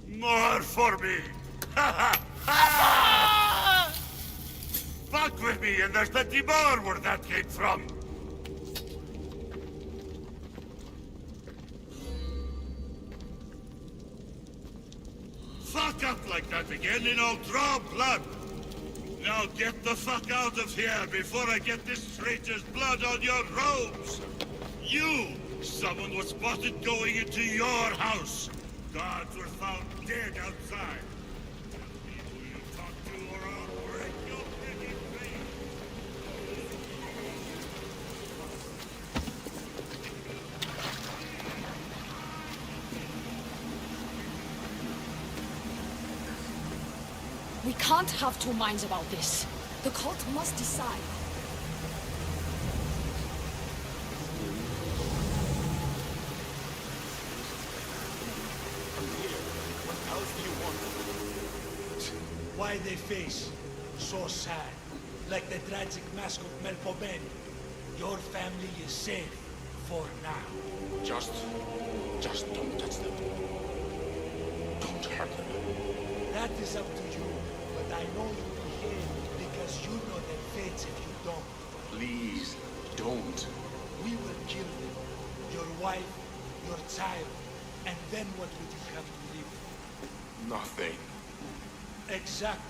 More for me! Fuck with me and there's plenty more where that came from! Fuck up like that again and I'll draw blood! Now get the fuck out of here before I get this traitor's blood on your robes! You! Someone was spotted going into your house! Guards were found dead outside! The people you talk to or I'll break your fucking face! We can't have two minds about this. The cult must decide. Why they face so sad, like the tragic mask of Melpomene. Your family is safe for now. Just don't touch them. Don't hurt them. That is up to you, but I know you behave because you know their fates if you don't. Please, don't. We will kill them. Your wife, your child, and then what would you have to live? Nothing. Exactly.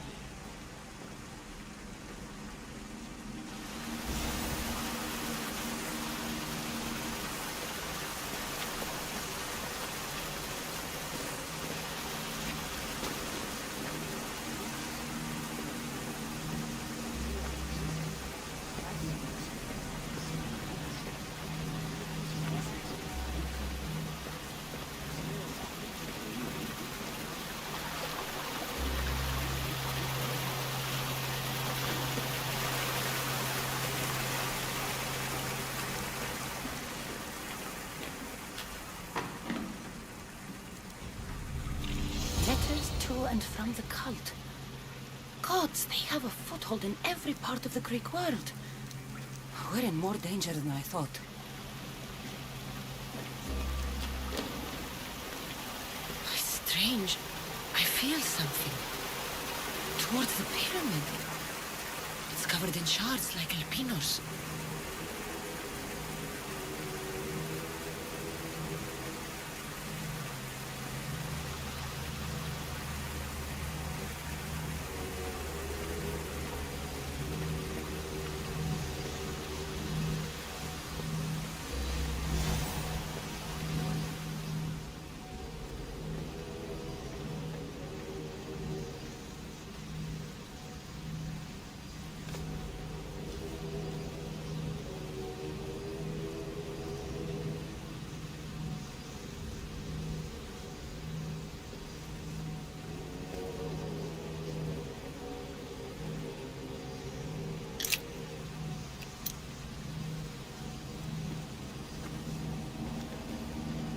Letters to and from the cult. Gods, they have a foothold in every part of the Greek world. We're in more danger than I thought. Strange. I feel something. Towards the pyramid. It's covered in shards like Alpinos.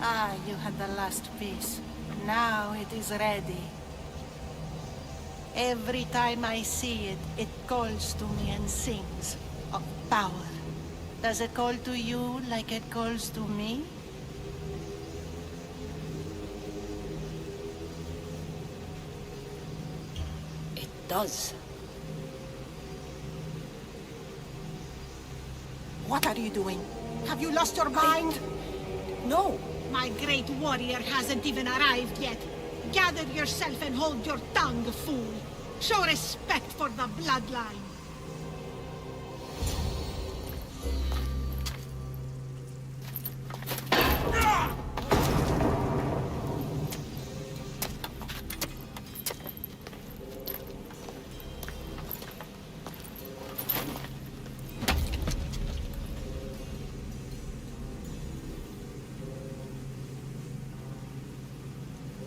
Ah, you had the last piece. Now it is ready. Every time I see it, it calls to me and sings of power. Does it call to you like it calls to me? It does. What are you doing? Have you lost your mind? No. My great warrior hasn't even arrived yet. Gather yourself and hold your tongue, fool. Show respect for the bloodline.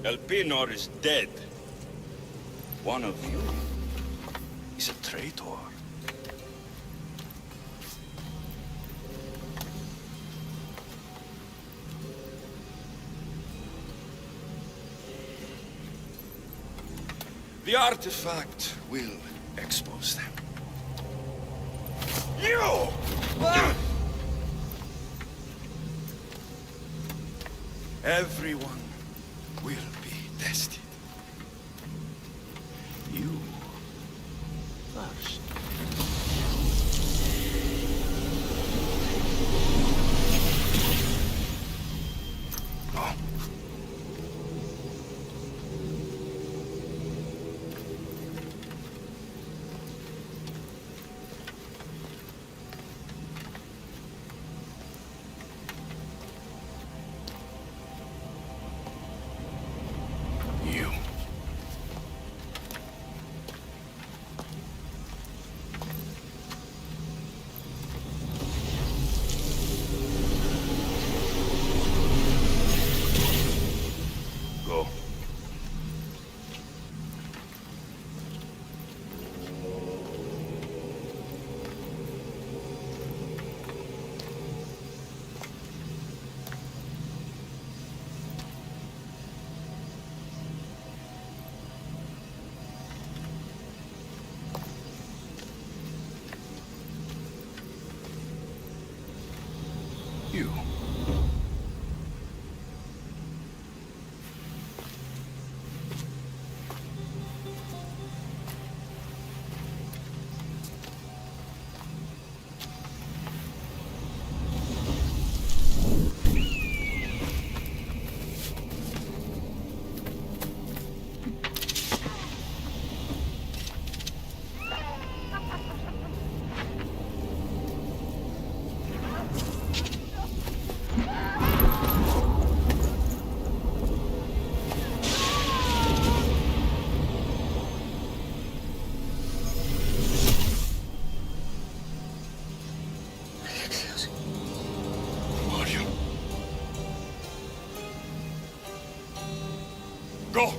Elpenor is dead. One of you is a traitor. The artifact will expose them. You! Everyone will be tested. You first. Oh. You. Go. You. Who are you? Go!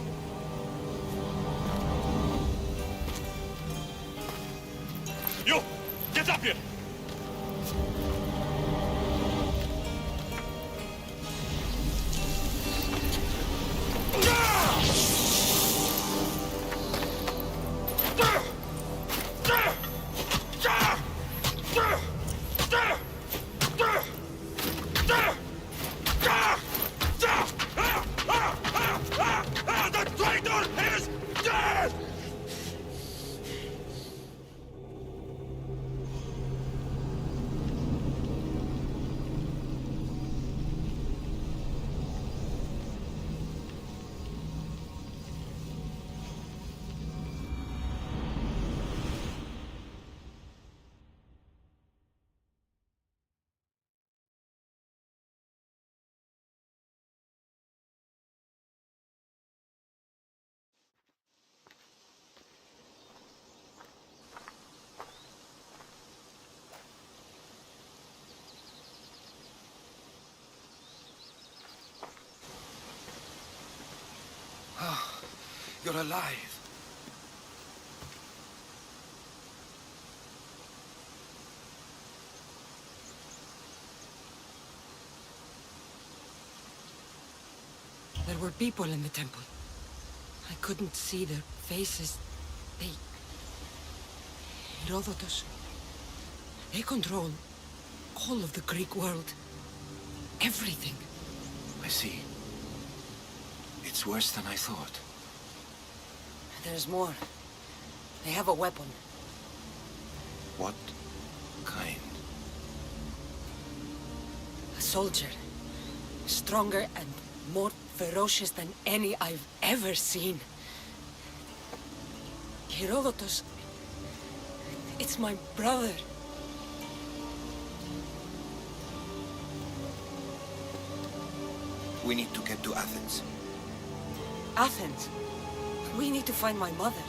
You! Get up here! The traitor is dead! You're alive. There were people in the temple. I couldn't see their faces. They... Herodotus. They control all of the Greek world. Everything. I see. It's worse than I thought. There's more. They have a weapon. What kind? A soldier. Stronger and more ferocious than any I've ever seen. Herodotus. It's my brother. We need to get to Athens. Athens? We need to find my mother.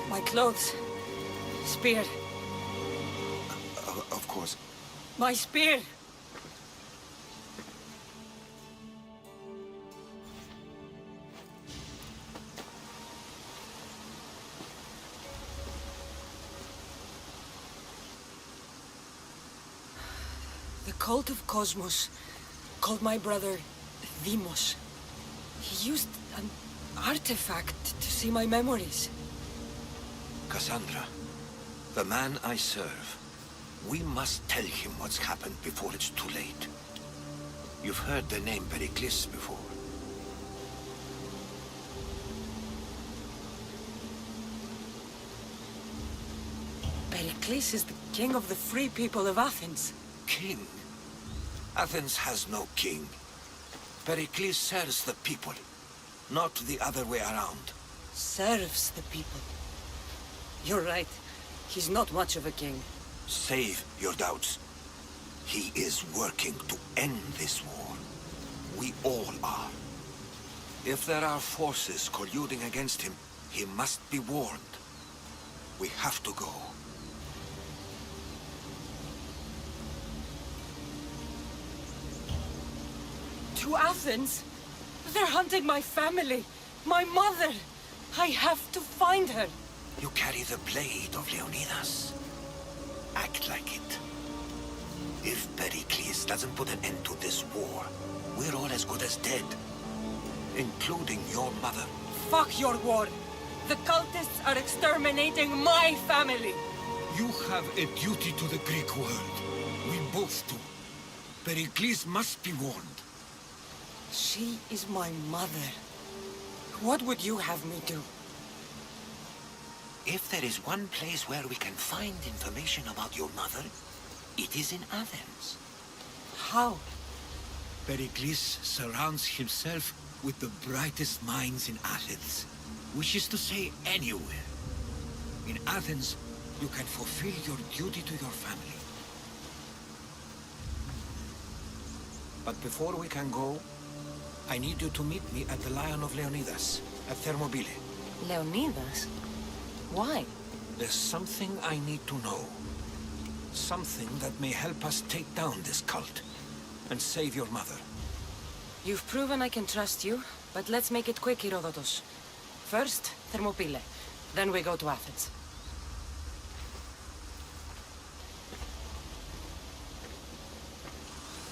My clothes. Spear. Of course. My spear! cult of Cosmos called my brother Deimos. He used an artifact to see my memories. Cassandra, the man I serve, we must tell him what's happened before it's too late. You've heard the name Pericles before. Pericles is the king of the free people of Athens. King? Athens has no king. Pericles serves the people, not the other way around. Serves the people. You're right. He's not much of a king. Save your doubts. He is working to end this war. We all are. If there are forces colluding against him, he must be warned. We have to go. To Athens? They're hunting my family. My mother. I have to find her. You carry the blade of Leonidas. Act like it. If Pericles doesn't put an end to this war, we're all as good as dead. Including your mother. Fuck your war. The cultists are exterminating my family. You have a duty to the Greek world. We both do. Pericles must be warned. She is my mother. What would you have me do? If there is one place where we can find information about your mother, it is in Athens. How? Pericles surrounds himself with the brightest minds in Athens. Which is to say, anywhere. In Athens, you can fulfill your duty to your family. But before we can go, I need you to meet me at the Lion of Leonidas, at Thermopylae. Leonidas? Why? There's something I need to know. Something that may help us take down this cult and save your mother. You've proven I can trust you, but let's make it quick, Herodotus. First, Thermopylae. Then we go to Athens.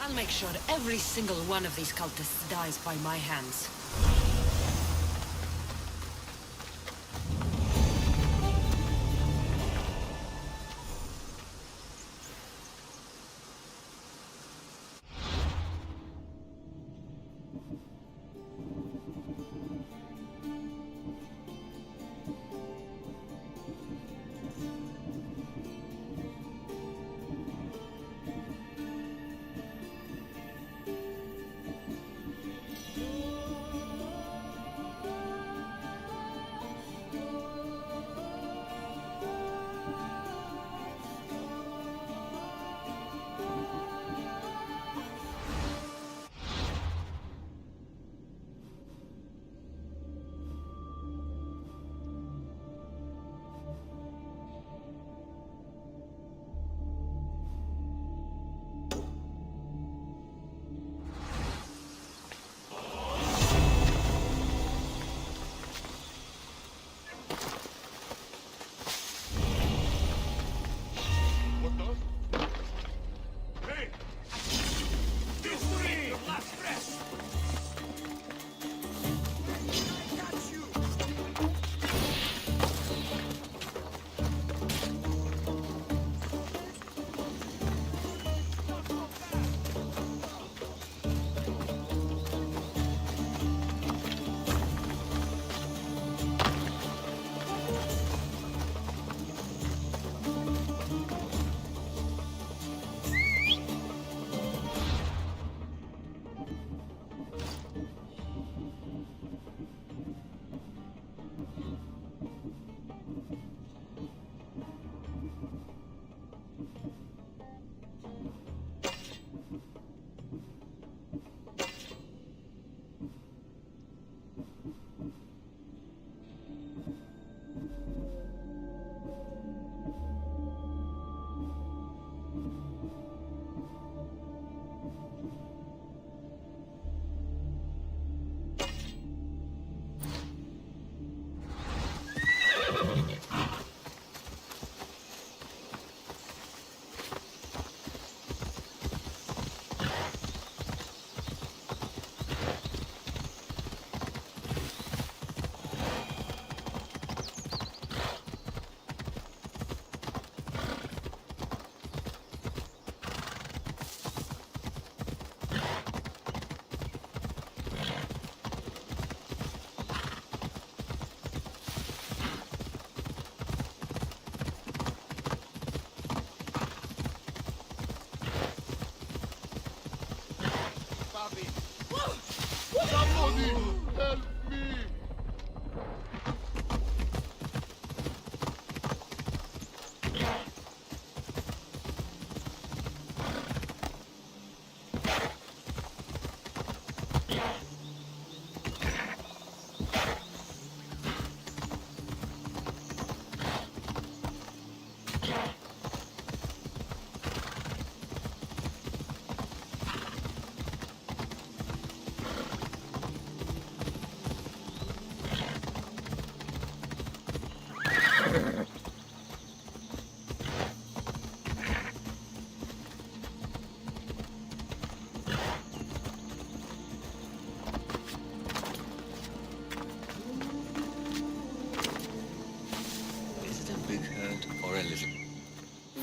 I'll make sure every single one of these cultists dies by my hands.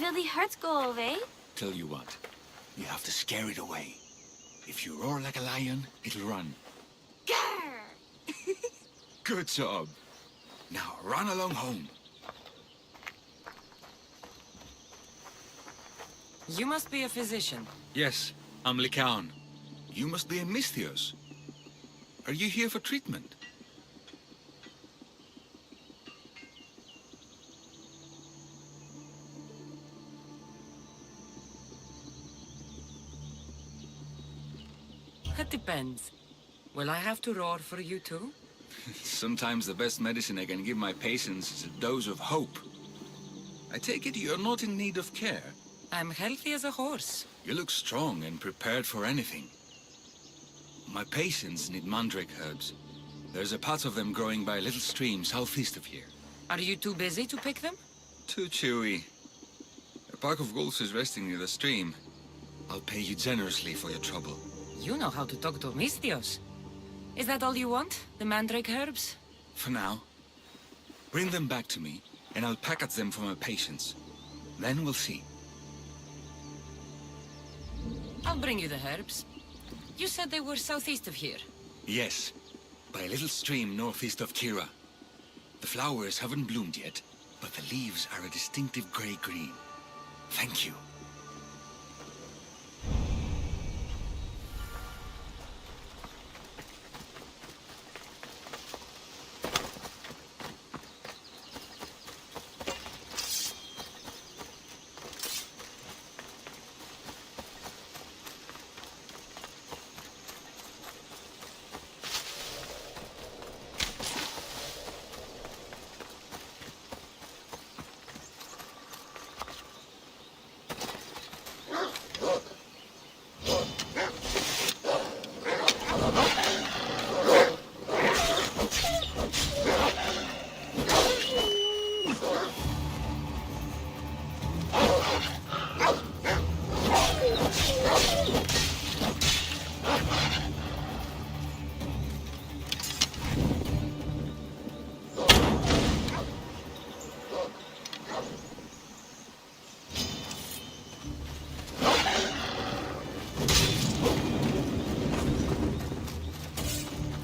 Will the hurt go away? Tell you what, you have to scare it away. If you roar like a lion, it'll run. Grr! Good job. Now run along home. You must be a physician. Yes, I'm Lycaon. You must be a Misthios. Are you here for treatment? It depends. Will I have to roar for you too? Sometimes the best medicine I can give my patients is a dose of hope. I take it you're not in need of care. I'm healthy as a horse. You look strong and prepared for anything. My patients need mandrake herbs. There's a patch of them growing by a little stream southeast of here. Are you too busy to pick them? Too chewy. A pack of wolves is resting near the stream. I'll pay you generously for your trouble. You know how to talk to Misthios. Is that all you want? The mandrake herbs? For now. Bring them back to me, and I'll package them for my patients. Then we'll see. I'll bring you the herbs. You said they were southeast of here. Yes, by a little stream northeast of Kira. The flowers haven't bloomed yet, but the leaves are a distinctive gray-green. Thank you.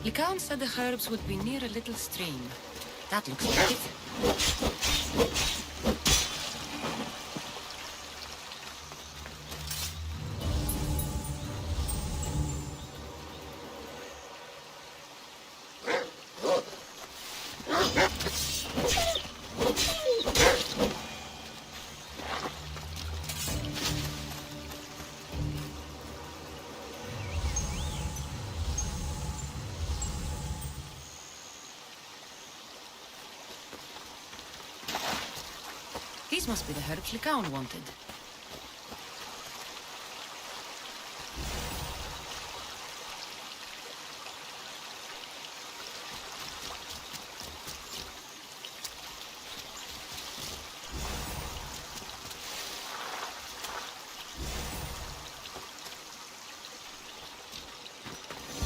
Lycaon said the herbs would be near a little stream. That looks like it. These must be the herbs Lycaon wanted.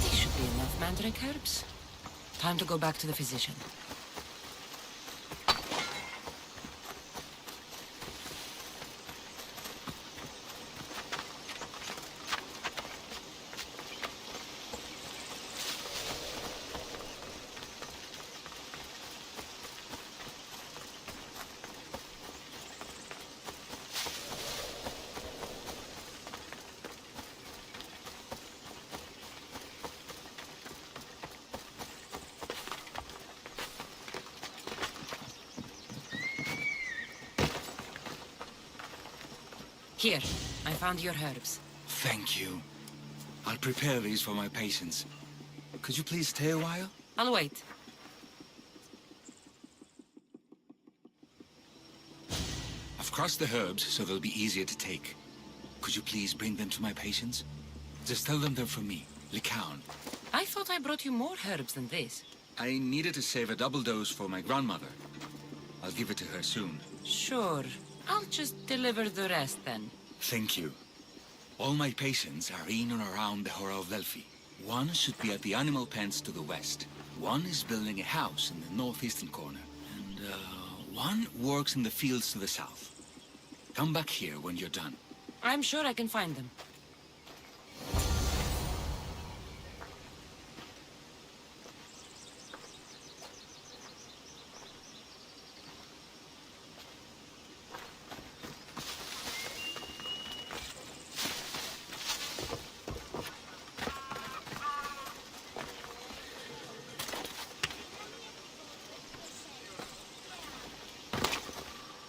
These should be enough mandrake herbs. Time to go back to the physician. Here, I found your herbs. Thank you. I'll prepare these for my patients. Could you please stay a while? I'll wait. I've crushed the herbs so they'll be easier to take. Could you please bring them to my patients? Just tell them they're from me, Lycaon. I thought I brought you more herbs than this. I needed to save a double dose for my grandmother. I'll give it to her soon. Sure. I'll just deliver the rest then. Thank you. All my patients are in and around the Hora of Delphi. One should be at the animal pens to the west. One is building a house in the northeastern corner. And one works in the fields to the south. Come back here when you're done. I'm sure I can find them.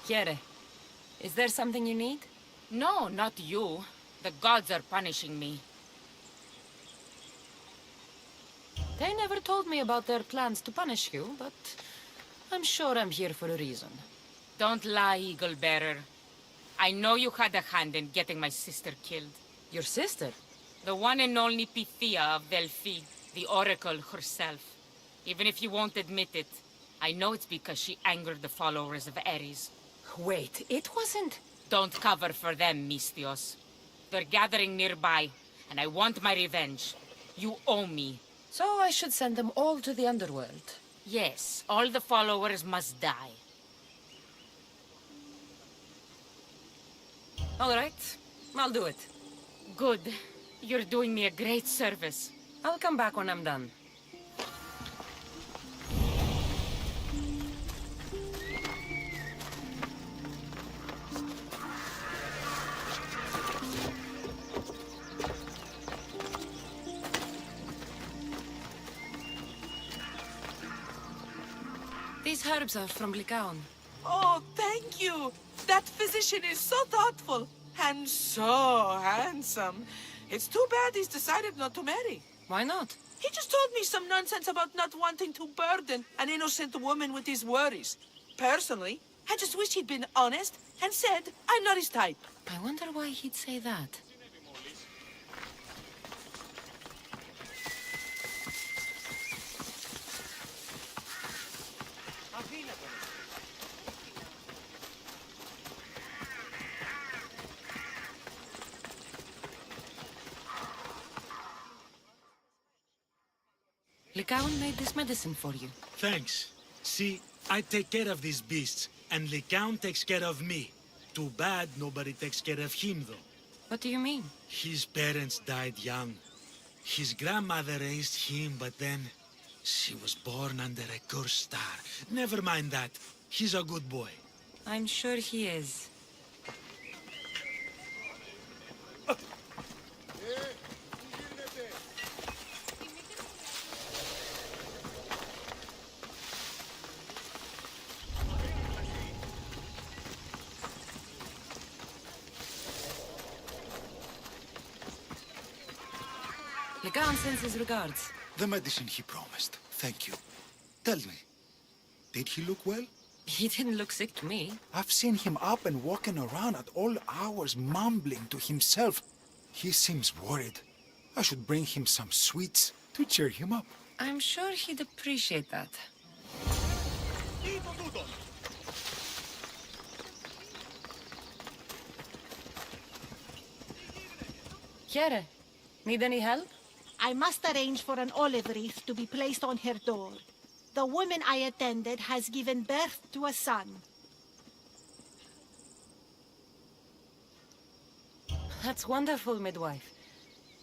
Kiere, is there something you need? No, not you. The gods are punishing me. They never told me about their plans to punish you, but I'm sure I'm here for a reason. Don't lie, Eagle Bearer. I know you had a hand in getting my sister killed. Your sister? The one and only Pythia of Delphi, the Oracle herself. Even if you won't admit it, I know it's because she angered the followers of Ares. Wait, it wasn't... Don't cover for them, Mistios. They're gathering nearby, and I want my revenge. You owe me. So I should send them all to the underworld? Yes, all the followers must die. All right, I'll do it. Good. You're doing me a great service. I'll come back when I'm done. These herbs are from Lycaon. Oh, thank you. That physician is so thoughtful and so handsome. It's too bad he's decided not to marry. Why not? He just told me some nonsense about not wanting to burden an innocent woman with his worries. Personally, I just wish he'd been honest and said I'm not his type. I wonder why he'd say that. Lycaon made this medicine for you. Thanks. See, I take care of these beasts, and Lycaon takes care of me. Too bad nobody takes care of him, though. What do you mean? His parents died young. His grandmother raised him, but then she was born under a cursed star. Never mind that. He's a good boy. I'm sure he is. Lycaon sends his regards. The medicine he promised. Thank you. Tell me, did he look well? He didn't look sick to me. I've seen him up and walking around at all hours, mumbling to himself. He seems worried. I should bring him some sweets to cheer him up. I'm sure he'd appreciate that. Kiere, need any help? I must arrange for an olive wreath to be placed on her door. The woman I attended has given birth to a son. That's wonderful, midwife.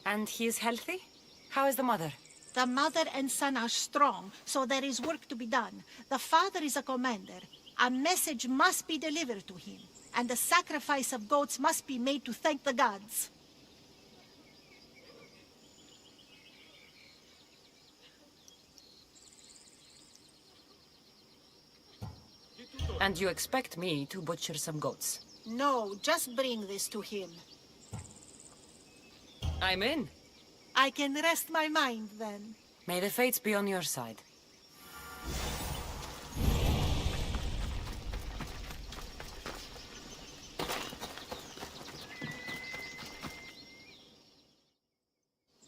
And he is healthy? How is the mother? The mother and son are strong, so there is work to be done. The father is a commander. A message must be delivered to him, and the sacrifice of goats must be made to thank the gods. And you expect me to butcher some goats? No, just bring this to him. I'm in. I can rest my mind then. May the fates be on your side.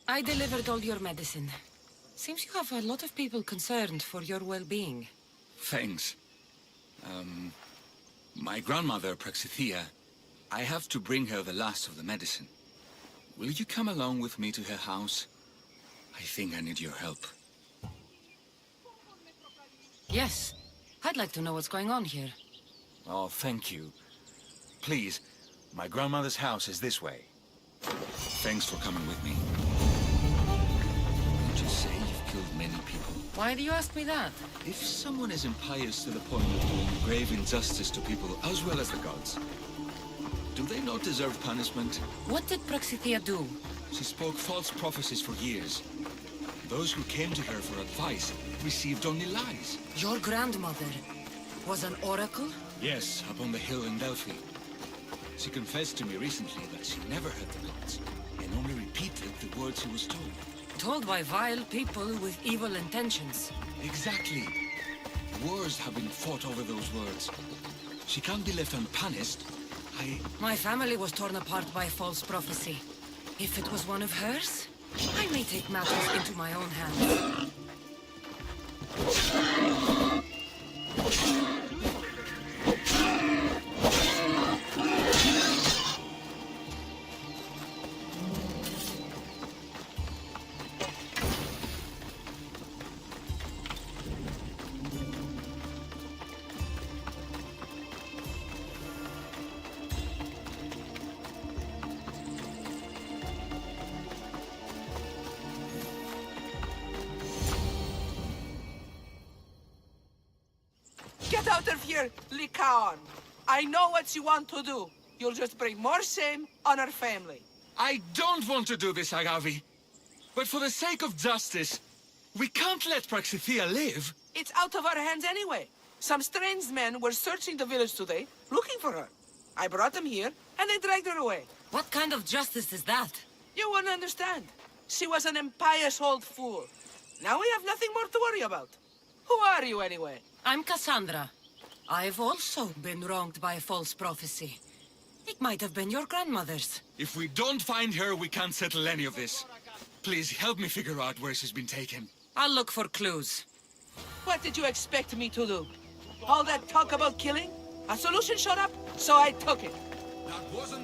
I delivered all your medicine. Seems you have a lot of people concerned for your well-being. Thanks. My grandmother, Praxithea, I have to bring her the last of the medicine. Will you come along with me to her house? I think I need your help. Yes. I'd like to know what's going on here. Oh, thank you. Please, my grandmother's house is this way. Thanks for coming with me. Would you say you've killed many people? Why do you ask me that? If someone is impious to the point of doing grave injustice to people as well as the gods, do they not deserve punishment? What did Praxithea do? She spoke false prophecies for years. Those who came to her for advice received only lies. Your grandmother was an oracle? Yes, up on the hill in Delphi. She confessed to me recently that she never heard the gods, and only repeated the words she was told. Told by vile people with evil intentions. Exactly. Wars have been fought over those words. She can't be left unpunished. My family was torn apart by false prophecy. If it was one of hers, I may take matters into my own hands. Get out of here, Lycaon! I know what you want to do. You'll just bring more shame on our family. I don't want to do this, Agavi. But for the sake of justice, we can't let Praxithea live. It's out of our hands anyway. Some strange men were searching the village today, looking for her. I brought them here, and they dragged her away. What kind of justice is that? You won't understand. She was an impious old fool. Now we have nothing more to worry about. Who are you, anyway? I'm Cassandra. I've also been wronged by false prophecy. It might have been your grandmother's. If we don't find her, we can't settle any of this. Please help me figure out where she's been taken. I'll look for clues. What did you expect me to do? All that talk about killing? A solution showed up, so I took it.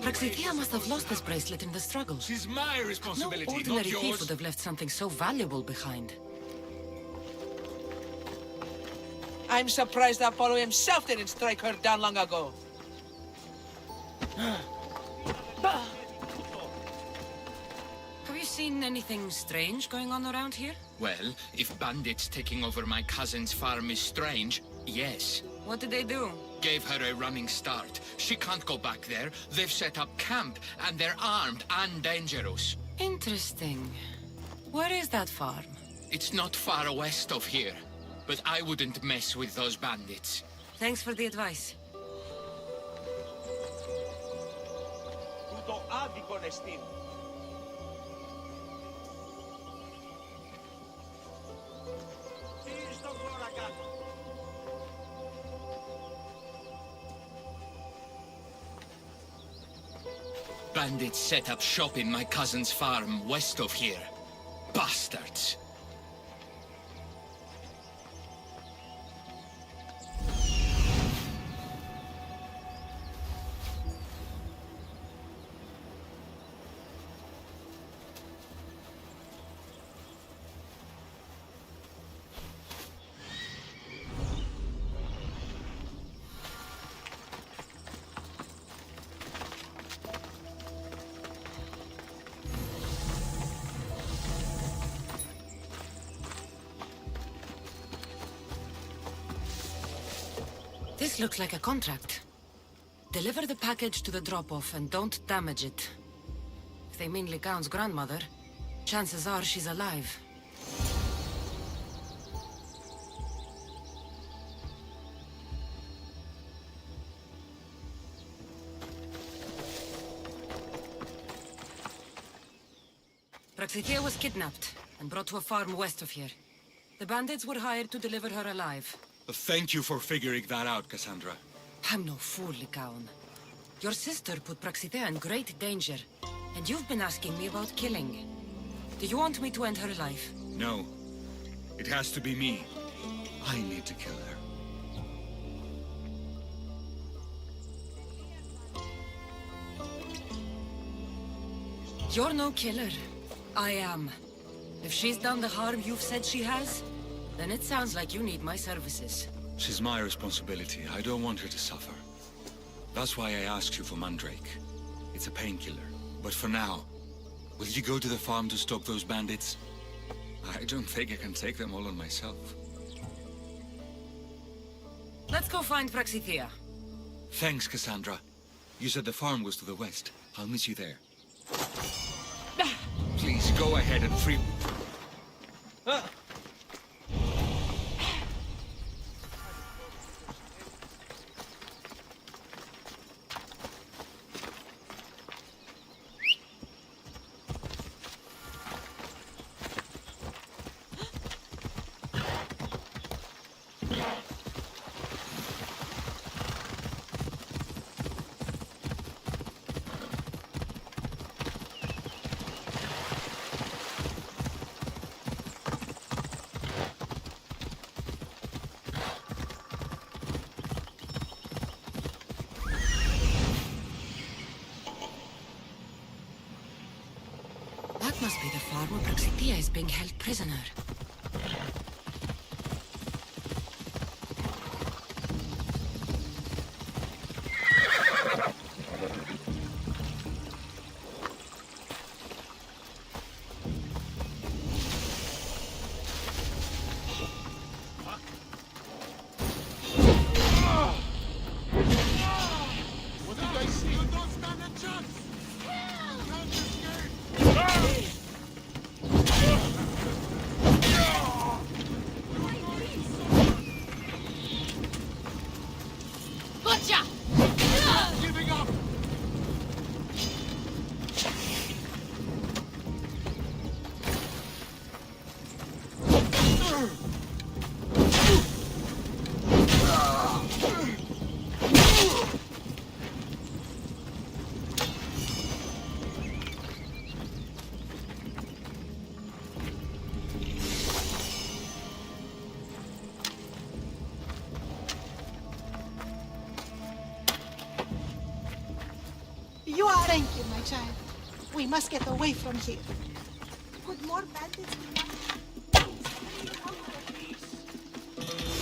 Praxithea must have lost this bracelet in the struggle. She's my responsibility, No ordinary not yours. thief would have left something so valuable behind. I'm surprised Apollo himself didn't strike her down long ago. Have you seen anything strange going on around here? Well, if bandits taking over my cousin's farm is strange, yes. What did they do? Gave her a running start. She can't go back there. They've set up camp, and they're armed and dangerous. Interesting. Where is that farm? It's not far west of here, but I wouldn't mess with those bandits. Thanks for the advice. Bandits set up shop in my cousin's farm west of here. Bastards. This looks like a contract. Deliver the package to the drop-off and don't damage it. If they mean Lycaon's grandmother, chances are she's alive. Praxithea was kidnapped and brought to a farm west of here. The bandits were hired to deliver her alive. Thank you for figuring that out, Cassandra. I'm no fool, Lycaon. Your sister put Praxithea in great danger, and you've been asking me about killing. Do you want me to end her life? No. It has to be me. I need to kill her. You're no killer. I am. If she's done the harm you've said she has, then it sounds like you need my services. She's my responsibility. I don't want her to suffer. That's why I asked you for Mandrake. It's a painkiller. But for now, will you go to the farm to stop those bandits? I don't think I can take them all on myself. Let's go find Praxithea. Thanks, Cassandra. You said the farm was to the west. I'll meet you there. Please, go ahead and free... That must be the farm where Praxithea is being held prisoner. What did I see? You don't stand a chance! Gotcha! Giving up! You are thank you, my child. We must get away from here. Could more bandits be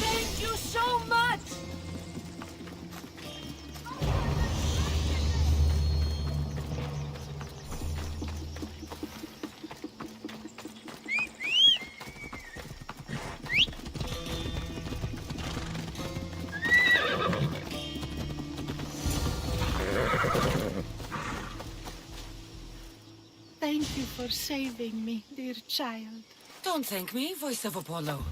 Thank you so much! Thank you for saving me, dear child. Don't thank me, voice of Apollo.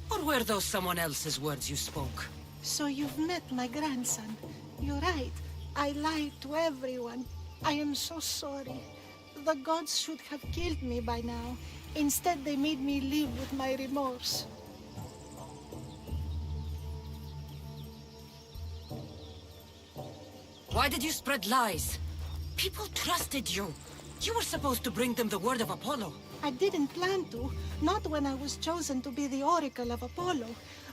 Or were those someone else's words you spoke? So you've met my grandson. You're right. I lied to everyone. I am so sorry. The gods should have killed me by now. Instead, they made me live with my remorse. Why did you spread lies? People trusted you. You were supposed to bring them the word of Apollo. I didn't plan to, not when I was chosen to be the oracle of Apollo.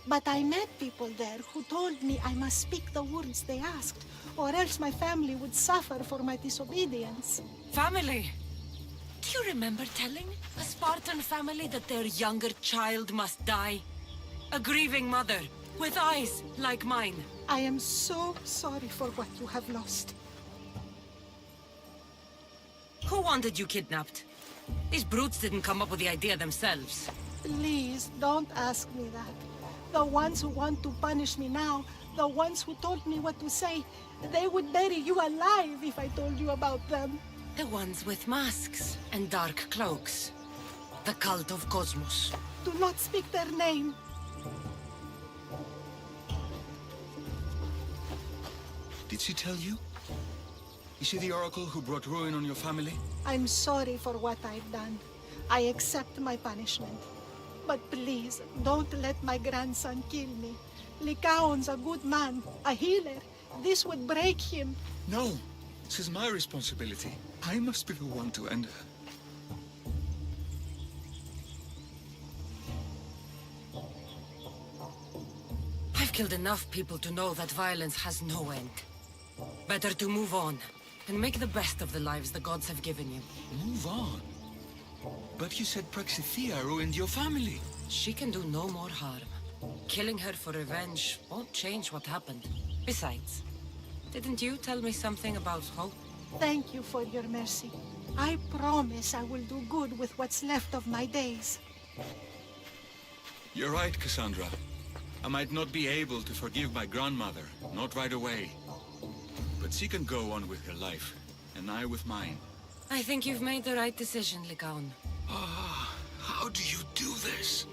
But I met people there who told me I must speak the words they asked, or else my family would suffer for my disobedience. Family? Do you remember telling a Spartan family that their younger child must die? A grieving mother, with eyes like mine. I am so sorry for what you have lost. Who wanted you kidnapped? These brutes didn't come up with the idea themselves. Please, don't ask me that. The ones who want to punish me now, the ones who told me what to say, they would bury you alive if I told you about them. The ones with masks and dark cloaks. The cult of Cosmos. Do not speak their name. Did she tell you? Is she the oracle who brought ruin on your family? I'm sorry for what I've done. I accept my punishment. But please, don't let my grandson kill me. Lycaon's a good man, a healer. This would break him. No, this is my responsibility. I must be the one to end her. I've killed enough people to know that violence has no end. Better to move on, and make the best of the lives the gods have given you. Move on? But you said Praxithea ruined your family. She can do no more harm. Killing her for revenge won't change what happened. Besides, Didn't you tell me something about hope? Thank you for your mercy. I promise I will do good with what's left of my days. You're right, Cassandra. I might not be able to forgive my grandmother, not right away. But she can go on with her life, and I with mine. I think you've made the right decision, Lycaon. Ah, how do you do this?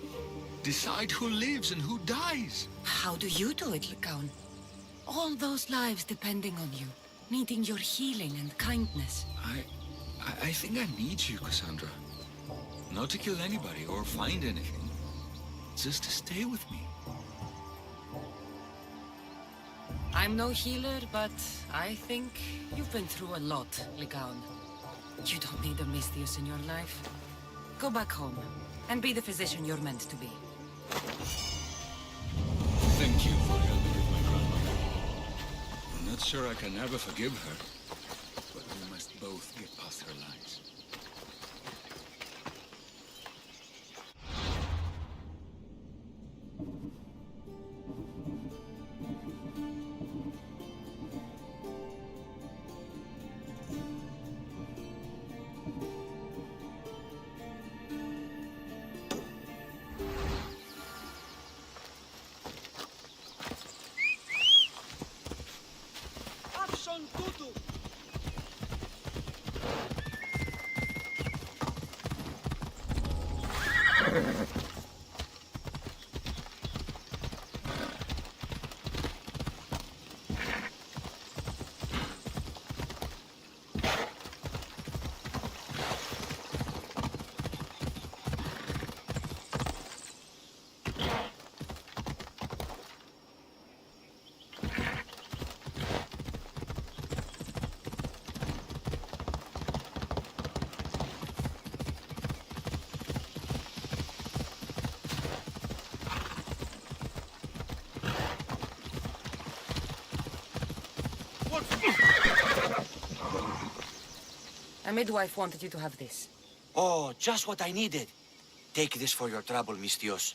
Decide who lives and who dies? How do you do it, Lycaon? All those lives depending on you, needing your healing and kindness. I think I need you, Cassandra. Not to kill anybody or find anything. Just to stay with me. I'm no healer, but I think you've been through a lot, Lycaon. You don't need a Misthios in your life. Go back home, and be the physician you're meant to be. Thank you for helping with my grandmother. I'm not sure I can ever forgive her, but we must both get past her lies. Action tutu! A midwife wanted you to have this. Oh, just what I needed. Take this for your trouble, Misthios.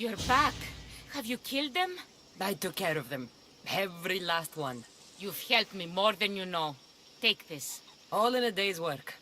You're back. Have you killed them? I took care of them. Every last one. You've helped me more than you know. Take this. All in a day's work.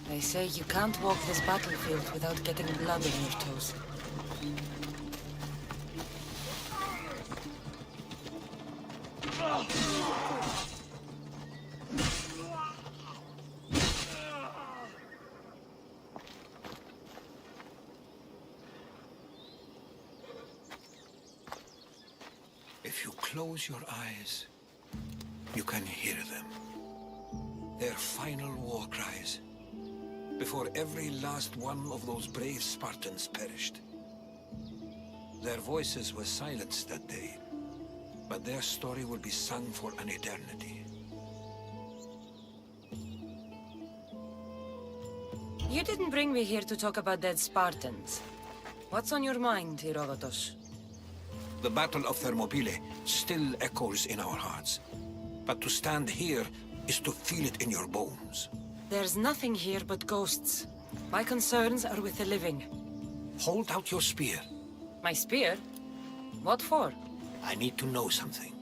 They say you can't walk this battlefield without getting blood on your toes. If you close your eyes, you can hear them. Their final war cries, before every last one of those brave Spartans perished. Their voices were silenced that day, but their story will be sung for an eternity. You didn't bring me here to talk about dead Spartans. What's on your mind, Herodotus? The Battle of Thermopylae still echoes in our hearts, but to stand here is to feel it in your bones. There's nothing here but ghosts. My concerns are with the living. Hold out your spear. My spear? What for? I need to know something.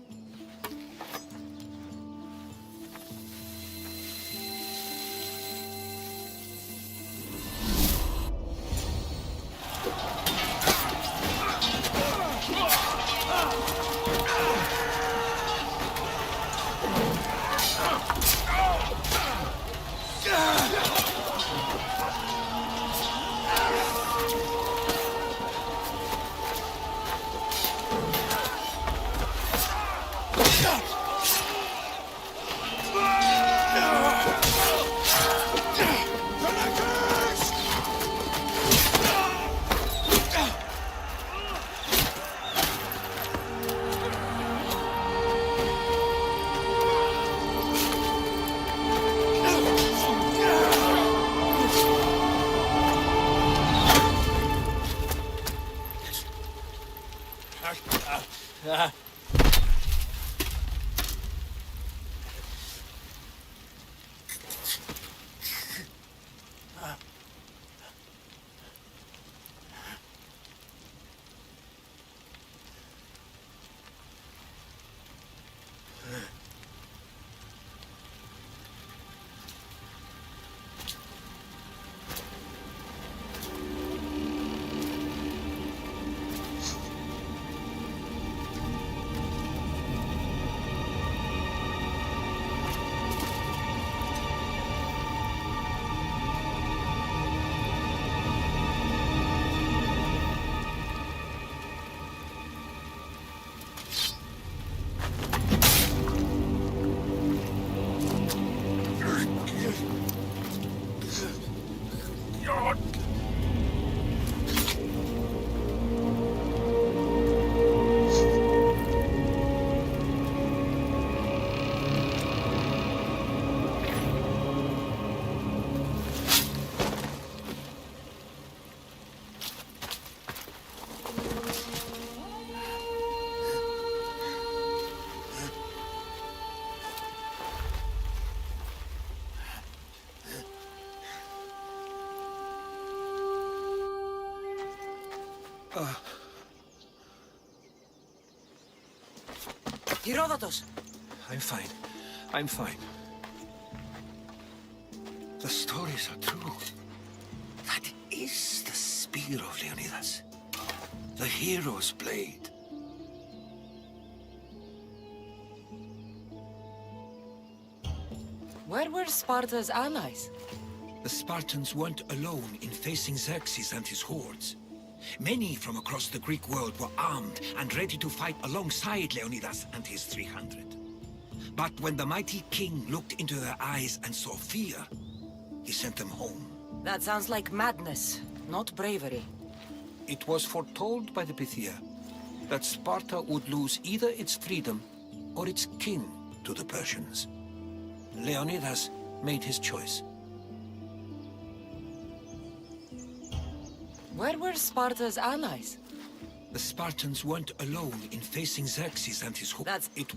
Herodotus! I'm fine. I'm fine. The stories are true. That is the spear of Leonidas. The hero's blade. Where were Sparta's allies? The Spartans weren't alone in facing Xerxes and his hordes. Many from across the Greek world were armed and ready to fight alongside Leonidas and his 300. But when the mighty king looked into their eyes and saw fear, he sent them home. That sounds like madness, not bravery. It was foretold by the Pythia that Sparta would lose either its freedom or its king to the Persians. Leonidas made his choice. Where were Sparta's allies? The Spartans weren't alone in facing Xerxes and his That's it.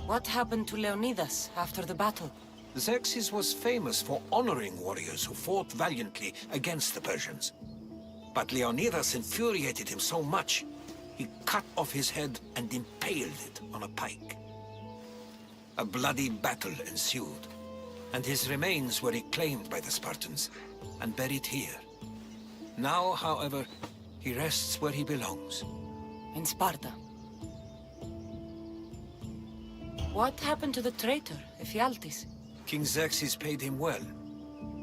What happened to Leonidas after the battle? Xerxes was famous for honoring warriors who fought valiantly against the Persians. But Leonidas infuriated him so much, he cut off his head and impaled it on a pike. A bloody battle ensued, and his remains were reclaimed by the Spartans and buried here. Now, however, he rests where he belongs. In Sparta. What happened to the traitor, Ephialtes? King Xerxes paid him well,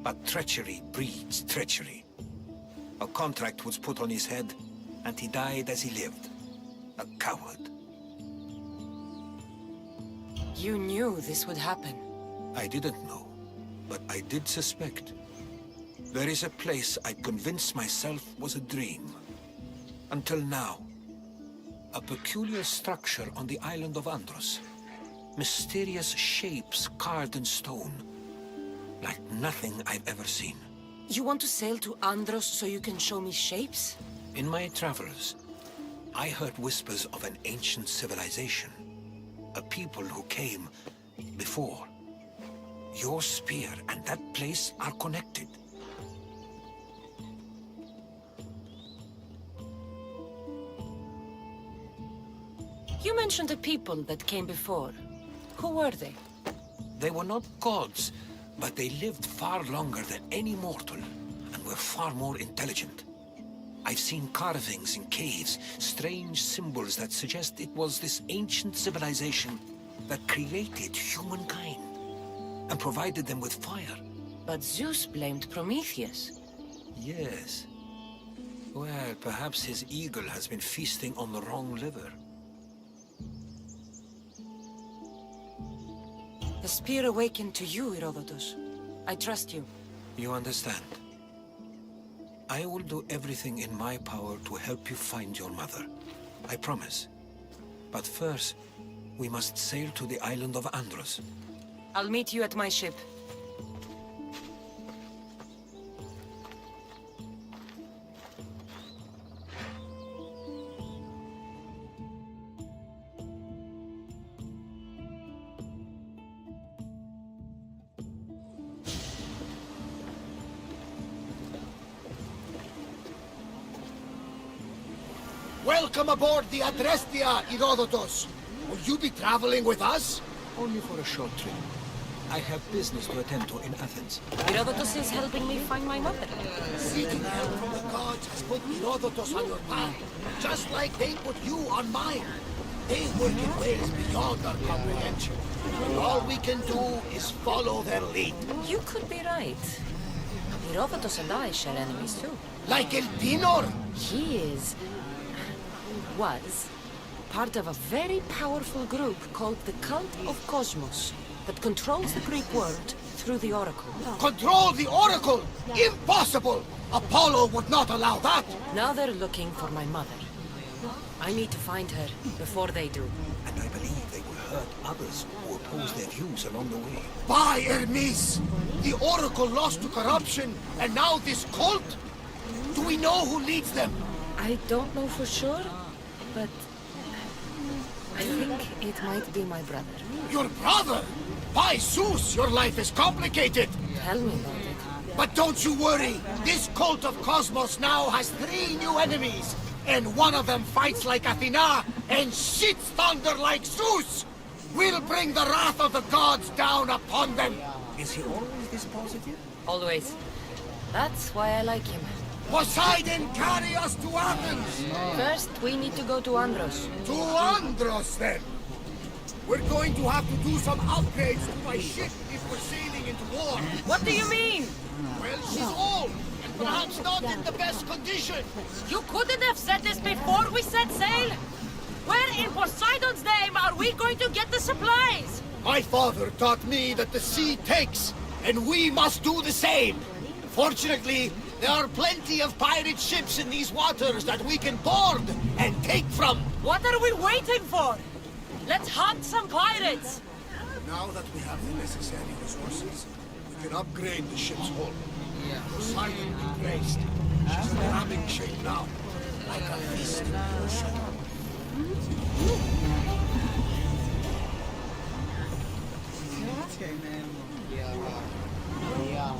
but treachery breeds treachery. A contract was put on his head, and he died as he lived. A coward. You knew this would happen. I didn't know, but I did suspect. There is a place I convinced myself was a dream. Until now. A peculiar structure on the island of Andros. Mysterious shapes carved in stone. Like nothing I've ever seen. You want to sail to Andros so you can show me shapes? In my travels, I heard whispers of an ancient civilization. A people who came before. Your spear and that place are connected. You mentioned a people that came before. Who were they? They were not gods, but they lived far longer than any mortal, and were far more intelligent. I've seen carvings in caves, strange symbols that suggest it was this ancient civilization that created humankind, and provided them with fire. But Zeus blamed Prometheus. Yes. Well, perhaps his eagle has been feasting on the wrong liver. The spear awakened to you, Herodotus. I trust you. You understand. I will do everything in my power to help you find your mother. I promise. But first, we must sail to the island of Andros. I'll meet you at my ship. Welcome aboard the Adrestia, Herodotus. Will you be traveling with us? Only for a short trip. I have business to attend to in Athens. Herodotus is helping me find my mother. Seeking help from the gods has put Herodotus on your path, just like they put you on mine. They work in ways beyond our comprehension. All we can do is follow their lead. You could be right. Herodotus and I share enemies too. Like El Pinor? He was part of a very powerful group called the Cult of Cosmos that controls the Greek world through the Oracle. Control the Oracle? Impossible! Apollo would not allow that! Now they're looking for my mother. I need to find her before they do. And I believe they will hurt others who oppose their views along the way. By Hermes! The Oracle lost to corruption, and now this cult? Do we know who leads them? I don't know for sure, but I think it might be my brother. Your brother? By Zeus, your life is complicated! Tell me about it. But don't you worry! This cult of Cosmos now has 3 new enemies! And one of them fights like Athena and shits thunder like Zeus! We'll bring the wrath of the gods down upon them! Is he always this positive? Always. That's why I like him. Poseidon, carry us to Athens! First, we need to go to Andros. To Andros, then! We're going to have to do some upgrades to my ship if we're sailing into war. What do you mean? Well, she's old, and perhaps not in the best condition. You couldn't have said this before we set sail? Where in Poseidon's name are we going to get the supplies? My father taught me that the sea takes, and we must do the same. Fortunately, there are plenty of pirate ships in these waters that we can board and take from. What are we waiting for? Let's hunt some pirates! Now that we have the necessary resources, we can upgrade the ship's hull. Poseidon be praised. She's in ramming shape now, like a fist in the ocean. Yeah.